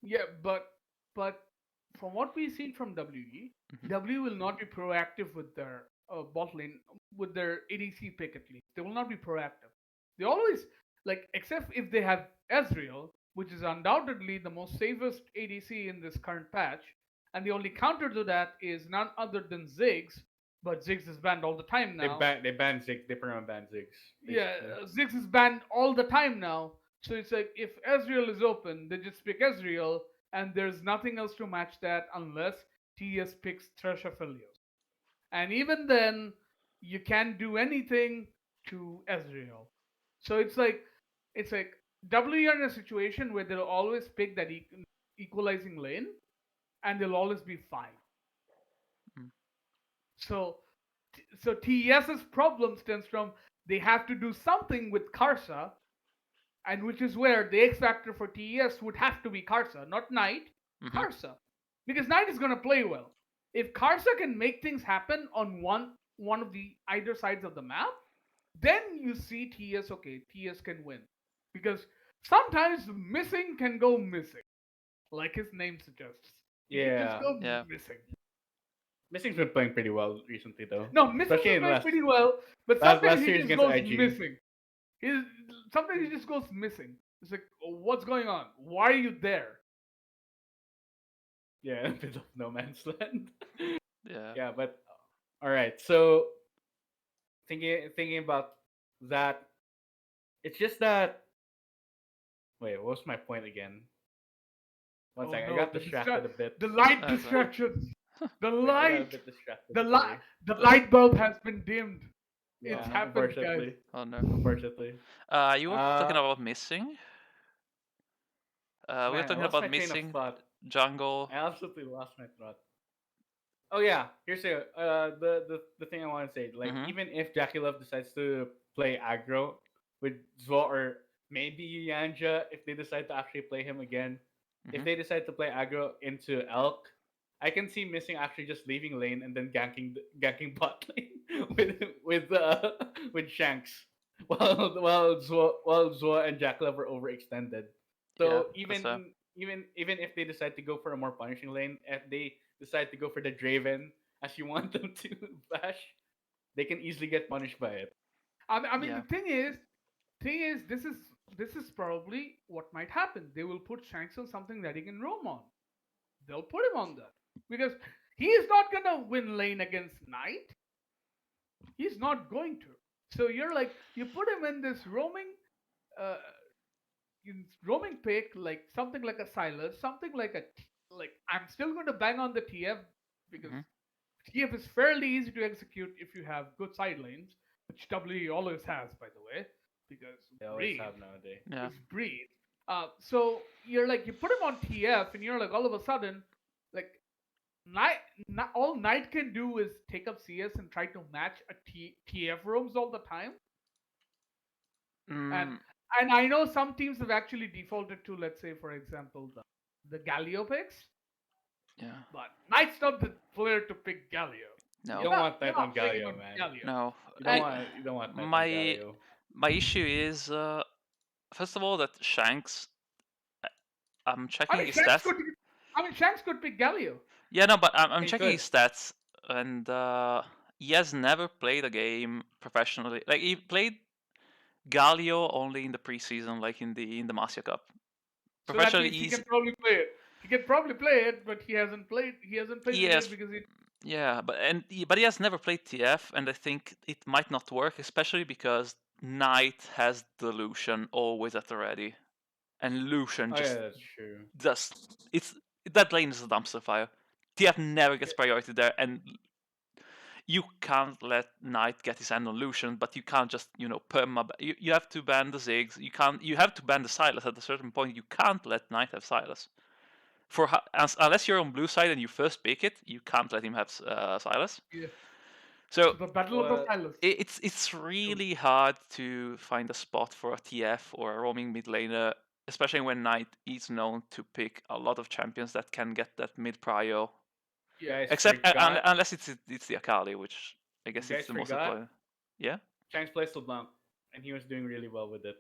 Yeah, but from what we've seen from WE, Hmm. W will not be proactive with their bot lane, with their ADC pick at least. They will not be proactive. They always like, except if they have Ezreal, which is undoubtedly the most safest ADC in this current patch, and the only counter to that is none other than Ziggs, but Ziggs is banned all the time now. They banned Ziggs. They permanent banned Ziggs. Yeah, Basically. Ziggs is banned all the time now. So it's like if Ezreal is open, they just pick Ezreal, and there's nothing else to match that unless TS picks Thresh Aphelios. And even then, you can't do anything to Ezreal. So it's like W are in a situation where they'll always pick that equalizing lane, and they'll always be fine. Mm. So so TES's problem stems from they have to do something with Karsa, and which is where the X factor for TES would have to be Karsa, not Knight, Hmm. Karsa. Because Knight is gonna play well. If Karsa can make things happen on one of the either sides of the map, then you see TS, okay, TS can win. Because sometimes missing can go missing. Like his name suggests. He can just Yeah. go Yeah. missing. Missing's been playing pretty well recently though. No, missing's Especially been in playing last pretty well, but sometimes last he series just against goes IG. missing. He's, sometimes he just goes missing. It's like, oh, what's going on? Why are you there? Yeah, a bit of no man's land. Yeah. Yeah, but all right. So thinking about that, it's just that. Wait, what was my point again? One Oh second, I no, got distracted a bit. the light That's right. distraction. The Wait, I got a light, bit distracted. the light, Sorry. the light bulb has been dimmed. It's Yeah, happened, guys. unfortunately, Oh no. unfortunately. You were talking Uh, about Missing. We were Man, I talking lost about my train of Missing thought. jungle. I absolutely lost my thought. Oh yeah, here's the thing I want to say. Like Hmm. even if Jackie Love decides to play aggro with Zwo or maybe Yanja, if they decide to actually play him again, if Hmm. they decide to play aggro into Elk, I can see Missing actually just leaving lane and then ganking bot lane with Shanks while Zwo and Jackie Love are overextended. Yeah, So that's fair. even if they decide to go for a more punishing lane, if they decide to go for the Draven as you want them to bash, they can easily get punished by it. I mean, Yeah. the thing is, this is probably what might happen. They will put Shanks on something that he can roam on. They'll put him on that because he is not gonna win lane against Knight. He's not going to. So you're like, you put him in this uh, roaming pick, like something like a Silas, something like I'm still going to bang on the TF because Hmm. TF is fairly easy to execute if you have good side lanes, which W always has, by the way, because They always breathe have nowadays. Yeah. is breathe. So you're like, you put him on TF, and you're like, all of a sudden, like Knight, all Knight can do is take up CS and try to match a TF roams all the time, and Mm, and I know some teams have actually defaulted to, let's say, for example, the Galio picks, yeah. but Knight's not the player to pick Galio. You No. don't want You're Knight on not playing him Galio, on man. Galio. No. And You don't want Knight on My Galio. my issue is first of all that Shanks. I- I'm I checking mean, his Shanks stats. could, Shanks could pick Galio. Yeah, no, but I'm He checking could. his stats, and he has never played a game professionally. Like he played Galio only in the preseason, like in the Masia Cup. So that Professionally, means he can probably play it. He can probably play it, but he hasn't played. He hasn't played he the game has because he. yeah, but he has never played TF, and I think it might not work, especially because Knight has the Lucian always at the ready, and Lucian Oh yeah, just that's true. does it's that lane is a dumpster fire. TF never gets Yeah, priority there, and you can't let Knight get his hand on Lucian, but you can't just perma. You have to ban the Ziggs. You can't. You have to ban the Silas at a certain point. You can't let Knight have Silas. unless you're on blue side and you first pick it, you can't let him have Silas. Yeah. So The Battle of the Well, Silos. it's really hard to find a spot for a TF or a roaming mid laner, especially when Knight is known to pick a lot of champions that can get that mid prio. you Yeah. guys Except forgot. unless it's the Akali, which I You guess it's guys the most forgot. important. Yeah, Shanks plays LeBlanc, and he was doing really well with it.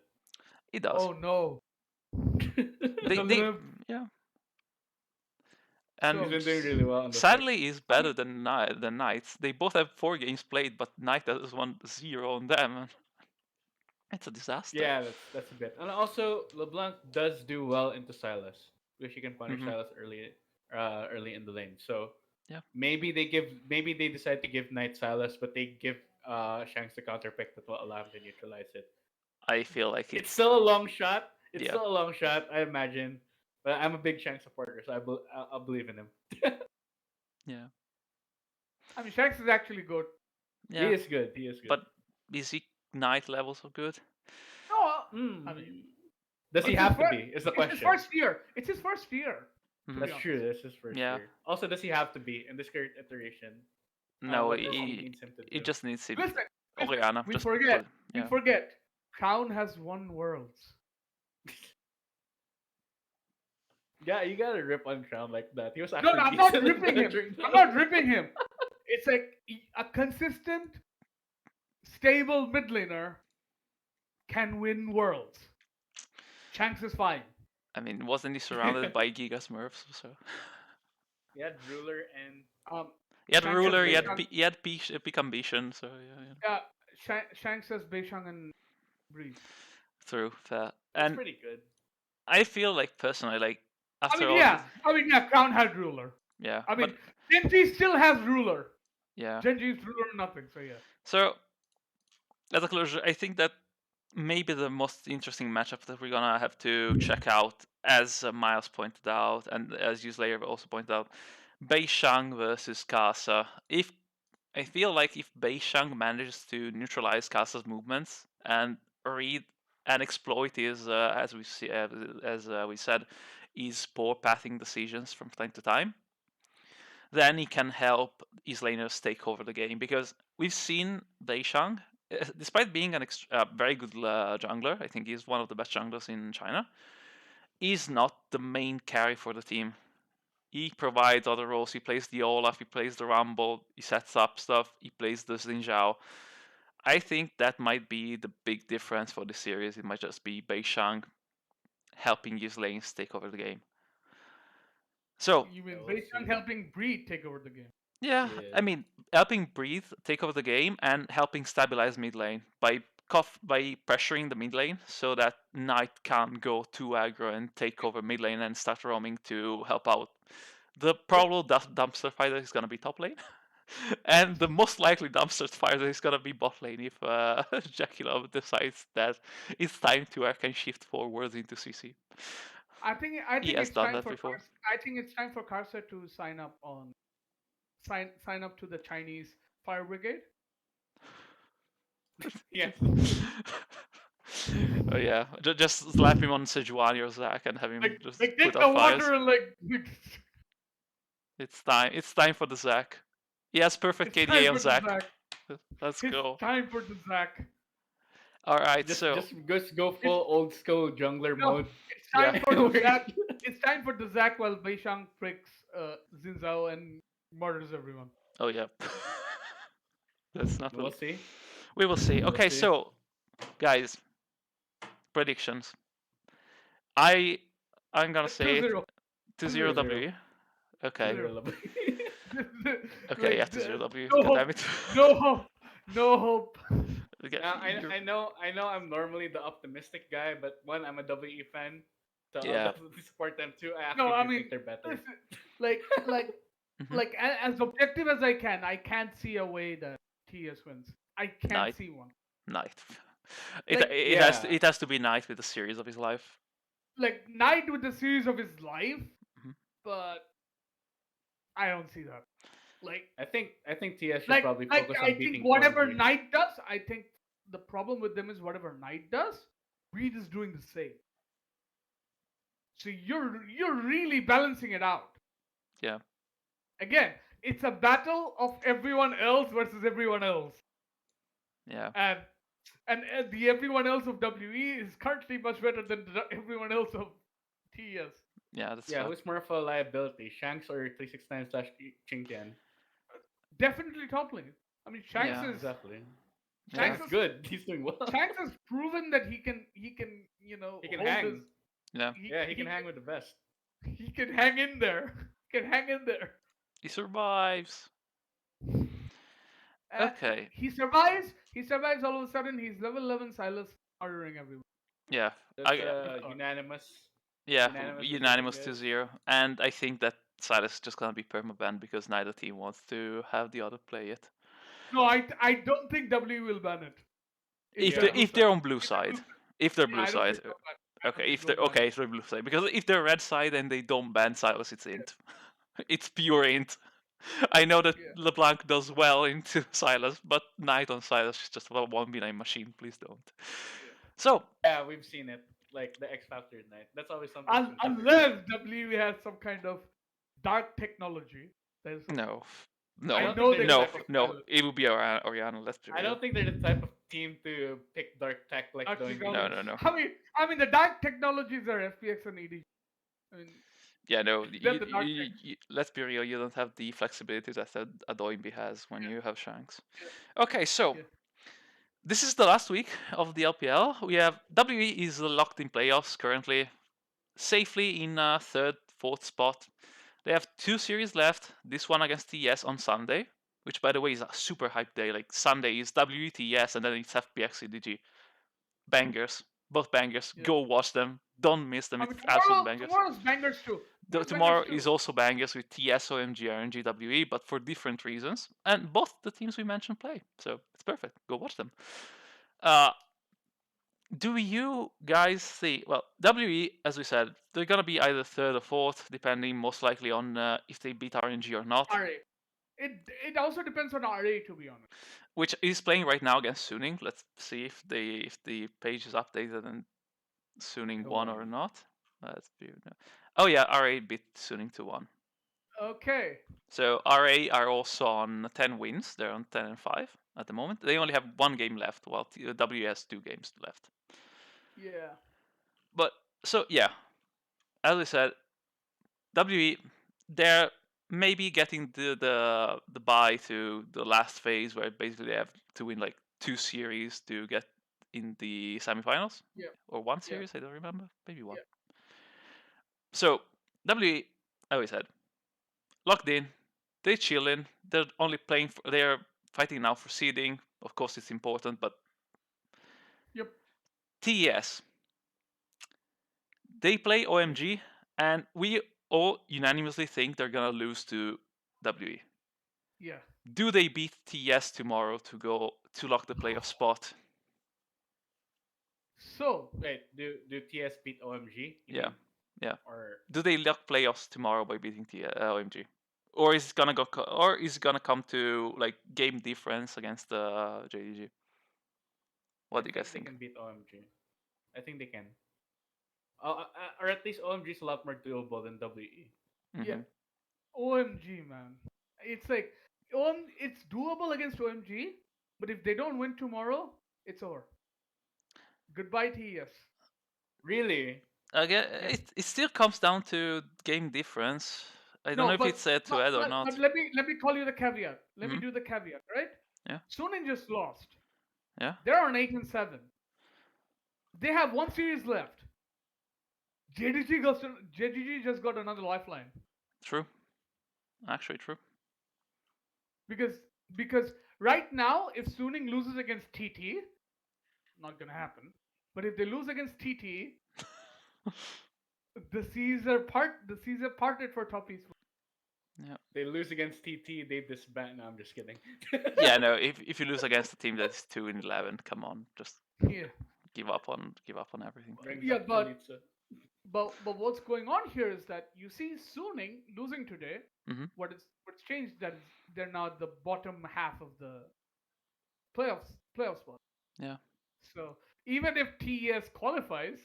it does. Oh no. They The they live. yeah, He's and So been doing really well on the six. sadly is I better mean, than Knights. They both have 4 games played, but Knight has 1-0 on them. It's a disaster. Yeah, that's a bit. And also, LeBlanc does do well into Silas, because he can punish Hmm. Silas early in the lane. So Yeah, maybe they decide to give Knight Silas, but they give Shanks the counter pick that will allow him to neutralize it. I feel like It's it's still a long shot. It's yeah, still a long shot, I imagine. But I'm a big Shanks supporter, so I believe in him. yeah, I mean, Shanks is actually good. He yeah. is good. He is good. But is he Knight levels are good? No, I mean, Mm. Does he it's his have to first. be? Is the It's his question. first year. It's his first year. To Hmm. be That's honest. true. That's his first Yeah. year. Also, does he have to be in this current iteration? No, What does he needs him to he do? just needs him. Listen, listen. Oriana, We just forget. put We yeah. forget. Crown has won worlds. Yeah, you gotta rip on Crown like that. He was No, actually no, I'm not decent in ripping him. during I'm the. not ripping him. It's like a consistent, stable mid laner can win worlds. Shanks is fine. I mean, wasn't he surrounded by Giga Smurfs? So He had ruler and Um, he had Shanks has ruler, Ruler. Beishang. he had Peak Ambition. So yeah, Yeah, Shanks has Beishang and Breeze. true, fair. That's And pretty good. I feel like personally, like I after mean, all this, yeah. I mean, yeah. Crown had ruler. yeah, I but mean, Genji still has ruler. yeah. Genji's ruler nothing. So yeah. So as a closure, I think that maybe the most interesting matchup that we're gonna have to check out, as Miles pointed out, and as Slayer also pointed out, Beishang versus Kasa. If I feel like if Beishang manages to neutralize Kasa's movements and read and exploit his, as we see, as we said, his poor pathing decisions from time to time, then he can help his laners take over the game. Because we've seen Beishang, despite being a very good jungler, I think he's one of the best junglers in China, he's not the main carry for the team. He provides other roles. He plays the Olaf, he plays the Rumble, he sets up stuff, he plays the Xin Zhao. I think that might be the big difference for the series. It might just be Beishang helping his lanes take over the game. So You Yeah, mean we'll Beishang see. helping Breed take over the game? yeah, Yeah. I mean, helping Breathe take over the game and helping stabilize mid lane by pressuring the mid lane so that Knight can't go too aggro and take over mid lane and start roaming to help out. The probable dumpster fighter is gonna be top lane, and the most likely dumpster fighter is gonna be bot lane if Jackie Love decides that it's time to arcane shift forwards into CC. I He think has it's done time that for before. I think it's time for Karsa to sign up to the Chinese Fire Brigade. Yes. Oh yeah, just slap him on Sejuani or Zac and have him just Like put take out the fires. water and like It's time. It's time for the Zac. He has perfect it's time KDA on for the Zac. Zac. Let's It's go. time for the Zac. All right, Just so go It's full old school jungler no, mode. it's yeah. time for the Zac. It's time for the Zac while Beishang pricks Xin Zhao and murders everyone. Oh yeah. That's not We'll really. see. We will see. We'll Okay, see. so guys, predictions. I I'm gonna say Two it zero. to Two zero 2 zero. 0. W. 2 Okay. 0 2-0. Lovely. Okay, yeah, Like to zero W. no God hope. damn it. No hope. No hope. Okay, Now you're- I know I'm normally the optimistic guy, but one, I'm a WE fan, so I'll yeah. definitely support them too. I No, actually I do mean, think they're better. listen, like, like, Hmm. like, as objective as I can, I can't see a way that TS wins. I can't Knight, see one. Knight. Like, Yeah, It has to be Knight with the series of his life. Knight with the series of his life, Mhm. but I don't see that. Like, I think TS should probably focus I on think beating whatever 400. Knight does, I think the problem with them is whatever Knight does, Reed is doing the same. So you're really balancing it out. Yeah, Again, it's a battle of everyone else versus everyone else, yeah, and the everyone else of WE is currently much better than everyone else of TS. yeah. That's Yeah, fair. who's more of a liability, Shanks or 369 slash Chinkian? Definitely top lane. I mean, Yeah, Exactly. yeah, Shanks is good. He's doing well. Shanks has proven that he can He can hold his hang. yeah. Yeah, he he can hang with the best. he can hang in there. He can hang in there. He survives. Okay. He survives. He survives. All of a sudden, he's level 11 Silas murdering everyone. Yeah, That's I With art. yeah, unanimous decision, unanimous to guys. 0, and I think that Silas is just gonna be perma-banned because neither team wants to have the other play it. No, I don't think W will ban it if If they're they Yeah. blue if side. they're on blue If they're blue side, side. if they're Yeah, blue I don't side, think they'll ban it. I don't okay. think If they're they'll ban okay, it. if they're blue side, because if they're red side and they don't ban Silas, it's int. It's pure int. I know that Yeah. LeBlanc does well into Silas, but Knight on Silas is just a 1v9 machine. Please don't. Yeah. So Yeah, we've seen it. Like the X Factor night. That's always something to consider. Unless W has some kind of dark technology. There's no, I I no, don't think know they're they the will no, type of pick no. Silas. It will be Oriana. Let's be I real. don't think they're the type of team to pick dark tech like Dark No, WE. technology. no, no. I mean the dark technologies are FPX and ED. I mean Yeah, no. they're the dark tech. Let's be real. You don't have the flexibility that a Doimbi has when you have Shanks. Yeah. Okay, so Yeah. this is the last week of the LPL. We have WE is locked in playoffs currently, safely in third, fourth spot. They have 2 series left. This one against TS on Sunday, which by the way is a super hype day. Like Sunday is WETS and then it's FPX CDG. Bangers, both bangers. Yeah. Go watch them. Don't miss them. I mean It's absolute bangers. tomorrow's bangers too. Tomorrow's bangers Tomorrow too. is also bangers with TS, OMG, RNG, WE, but for different reasons. And both the teams we mentioned play, so it's perfect. Go watch them. Uh, do you guys see? Well, WE, as we said, they're gonna be either third or fourth, depending most likely on if they beat RNG or not. RA. It also depends on RA to be honest. Which is playing right now against Suning. Let's see if the page is updated and Suning Who won or won? not. Let's be. Oh yeah, RA beat Suning 2-1. Okay. So RA are also on 10 wins. They're on 10 and 5 at the moment. They only have 1 game left, while W has 2 games left. Yeah. But so yeah, as I said, WE they're maybe getting the bye to the last phase where basically they have to win like 2 series to get in the semifinals Yeah. or one Yeah. series. I don't remember, maybe one. Yeah. So WE, as I said, locked in. They chilling. They're only playing. They're fighting now for seeding. Of course, it's important, but Yep. TES they play Hmm? OMG, and we all unanimously think they're gonna lose to WE. Yeah. Do they beat TES tomorrow to go to lock the playoff spot? So Wait, do TS beat OMG? You Yeah, mean? yeah. Or Do they lock playoffs tomorrow by beating OMG? Or is it gonna go? Or is it gonna come to like game difference against JDG? I What do you guys think they think? can beat OMG. I think they can. Or at least OMG is a lot more doable than WE. yeah. Hmm. OMG man. It's like it's doable against OMG, but if they don't win tomorrow, it's over. Goodbye TES. Really? Again, Yeah. it still comes down to game difference. I don't No, know if it's head to head or but not. let me call you the caveat. Let me Hmm. do the caveat, right? Yeah, Suning just lost. yeah, They're on 8-7. They have one series left. JDG just got another lifeline true. Actually, true. because because right now if Suning loses against TT, not gonna happen. But if they lose against TT, the seas are parted for top east. Yeah, They lose against TT, they disband. No, I'm just kidding. yeah. No, if you lose against a team that's 2-11, come on, just Yeah, give up on everything, Brings please. yeah, up but Chalitza. but what's going on here is that you see Suning losing today. Hmm. What's changed that is they're now at the bottom half of the playoff spot. Yeah, So even if TES qualifies,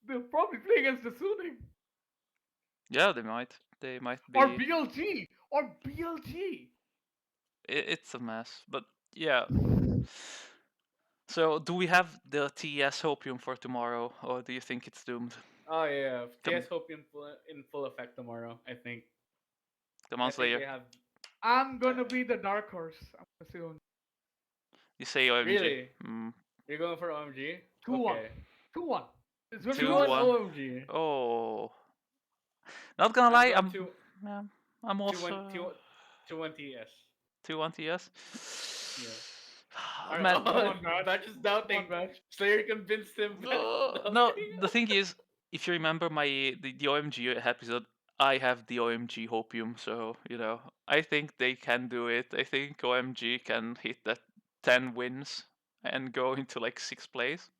They'll probably play against the Suning Yeah, they might. They might or be. BLG or BLG. It's a mess, but yeah. So, do we have the TES Hopium for tomorrow, or do you think it's doomed? Oh yeah, Come, TS hope in full effect tomorrow. I think. come on, I think Slayer. they have. I'm Uh, gonna be the dark horse. I'm gonna say on You say OMG. really, Mm. you're going for OMG? 2-1. Okay. 2-1. It's gonna be 2 Two 2-1. 1 one. OMG. Oh, not gonna I'm lie. going Yeah, I'm 2 1 also 2 1 TS. 2-1 TS. Yeah. All right. Man, Come Oh, on, Batch. Batch is Come on, doubting. Batch. Slayer convinced him. Batch is no. doubting. The thing is, if you remember the OMG episode, I have the OMG Hopium, so I think they can do it. I think OMG can hit that 10 wins and go into like sixth place.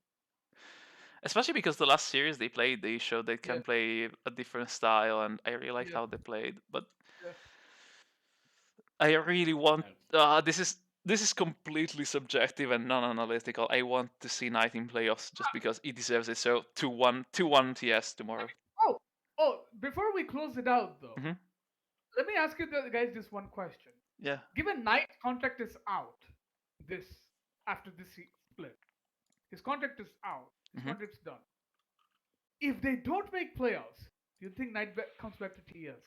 Especially because the last series they played, they showed they Yeah, can play a different style, and I really liked yeah, how they played. But yeah. I really want. That's- This is completely subjective and non-analytical. I want to see Knight in playoffs just because he deserves it. So 2-1, 2-1 TS I tomorrow. mean, before we close it out though, Hmm. let me ask you guys this one question. Yeah. Given Knight's contract is out this after this split, his contract is out. His Hmm. contract's done. If they don't make playoffs, do you think Knight comes back to TS?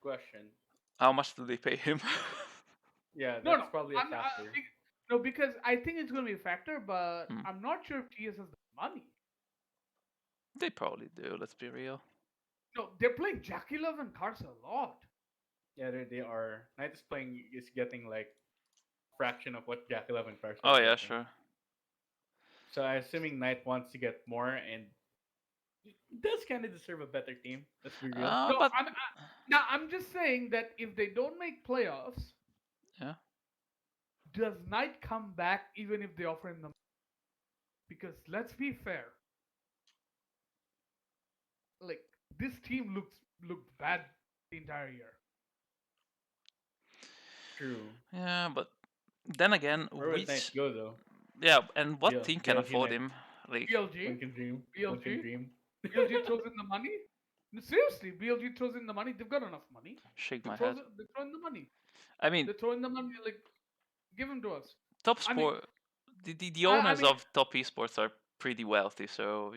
Question. How much do they pay him? Yeah, No, that's no. probably a factor. No, because I think it's going to be a factor, but Hmm. I'm not sure if TS has the money. They probably do. Let's be real. No, they're playing Jackie Love and Cars a lot. Yeah, they are. Knight is getting like fraction of what Jack 11 Cars are Oh yeah, getting. sure. So I assuming Knight wants to get more and does kind of deserve a better team. Let's be real. No, But I'm just saying that if they don't make playoffs, yeah, does Knight come back even if they offer him the money? Because let's be fair, like this team looked bad the entire year. True. yeah, but then again, Where would Knight go though? yeah, and what team can BLG afford Knight. him? Like, One BLG, can dream. One can BLG, dream. BLG throws in the money. No, seriously, BLG throws in the money. They've got enough money. shake They my throw head. they throw in the money. I mean, They throw in the money. Like give them to us. top I mean, sport, the I owners mean, of top esports are pretty wealthy, so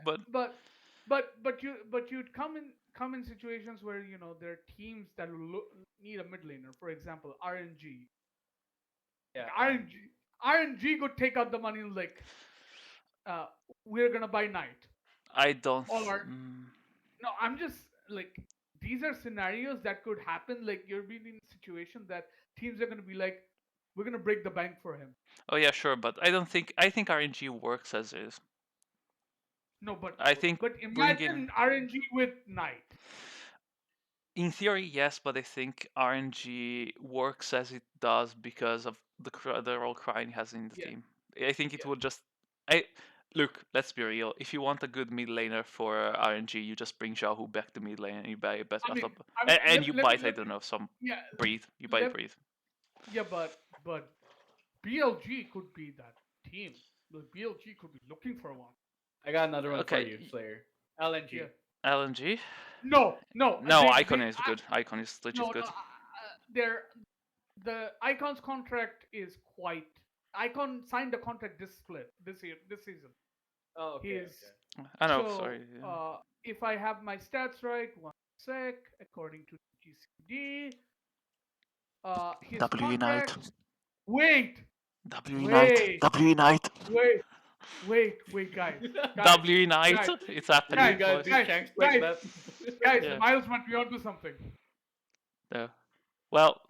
But but you'd come in situations where there are teams that need a mid laner. For example, RNG. Yeah. RNG RNG could take out the money like uh, we're gonna buy Knight. I don't. Or no, I'm just like these are scenarios that could happen. Like you're being in a situation that teams are gonna be like, we're gonna break the bank for him. Oh yeah, sure, but I don't think. I think RNG works as is. No, but I think but bring in. imagine RNG with Knight. In theory, yes, but I think RNG works as it does because of the role Crying has in the Yeah, team. I think it yeah. would just. I Look. Let's be real. If you want a good mid laner for RNG, you just bring Xiaohu back to mid lane and you buy a better I mean, top, I mean, and you buy I don't know some yeah, breed. You buy let, breed. yeah, but BLG could be that team. The BLG could be looking for one. I got another one for Okay, you, Slayer. LNG. Yeah. LNG. No. No, Icon is good. Icon is legit No, good. they're the Icon's contract is quite. Icon signed a contract this season. Oh, okay, He's okay. I know. so Sorry. Yeah. if I have my stats right, one sec, according to GCD, his W Unite. contract. Wait, W Unite. wait, W Unite. wait, wait, guys, W Unite. guys, It's You happening, guys boys. do guys, shanks like guys, that. guys, Yeah. Miles might be onto something. Yeah. Well,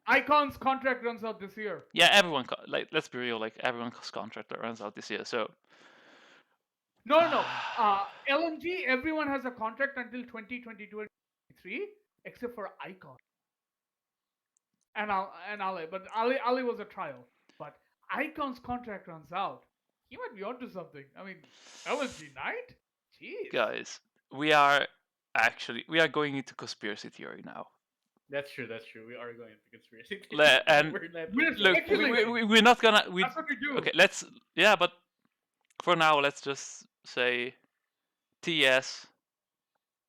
Icon's contract runs out this year. yeah. Everyone. Like, let's be real. Like, everyone's contract that runs out this year. So. No. LNG, everyone has a contract until 2022 and 2023, except for Icon and Ali. But Ali was a trial. But Icon's contract runs out. He might be onto something. I mean, LNG Knight? Jeez. Guys, we are going into conspiracy theory now. That's true. We are going to conspiracy. And We're not We're really- look, speculating. we're not gonna. That's what we do. Okay, let's. Yeah, but for now, let's just say TS.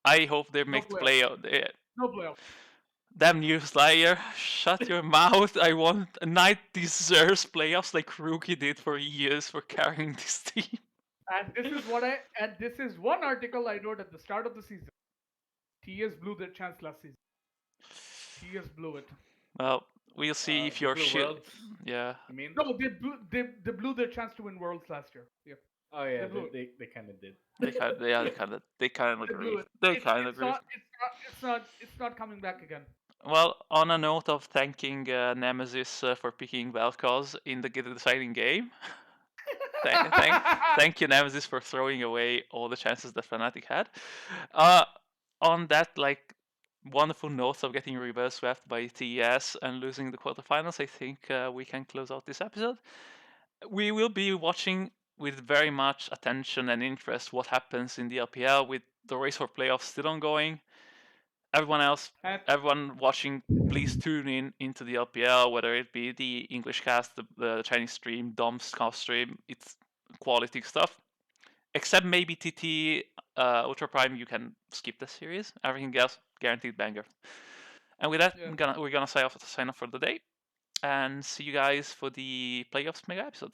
I hope they No make the playoffs. playoff. No playoffs. Damn you, Slayer! Shut your mouth! I want Knight deserves playoffs like Rookie did for years for carrying this team. And this is one article I wrote at the start of the season. TS blew their chance last season. TS blew it. Well, we'll see if The your Blue shit. Worlds. Yeah, You mean? No, they blew their chance to win Worlds last year. Yeah, Oh yeah, they blew it. they kind of did. they kind. Yeah, they kind of They blew agree. it. They kind of agree. It's not coming back again. Well, on a note of thanking Nemesis for picking Vel'Koz in the deciding game, thank you, Nemesis, for throwing away all the chances that Fnatic had. Uh, on that, like, wonderful note of getting reverse swept by TES and losing the quarterfinals, I think we can close out this episode. We will be watching with very much attention and interest what happens in the LPL with the race for playoffs still ongoing. Everyone else, And everyone watching, please tune in into the LPL, whether it be the English cast, the Chinese stream, Dom's cast stream. It's quality stuff. Except maybe TT Ultra Prime, you can skip the series. Everything else, guaranteed banger. And with that, yeah, we're gonna sign off for the day, and see you guys for the playoffs mega episode.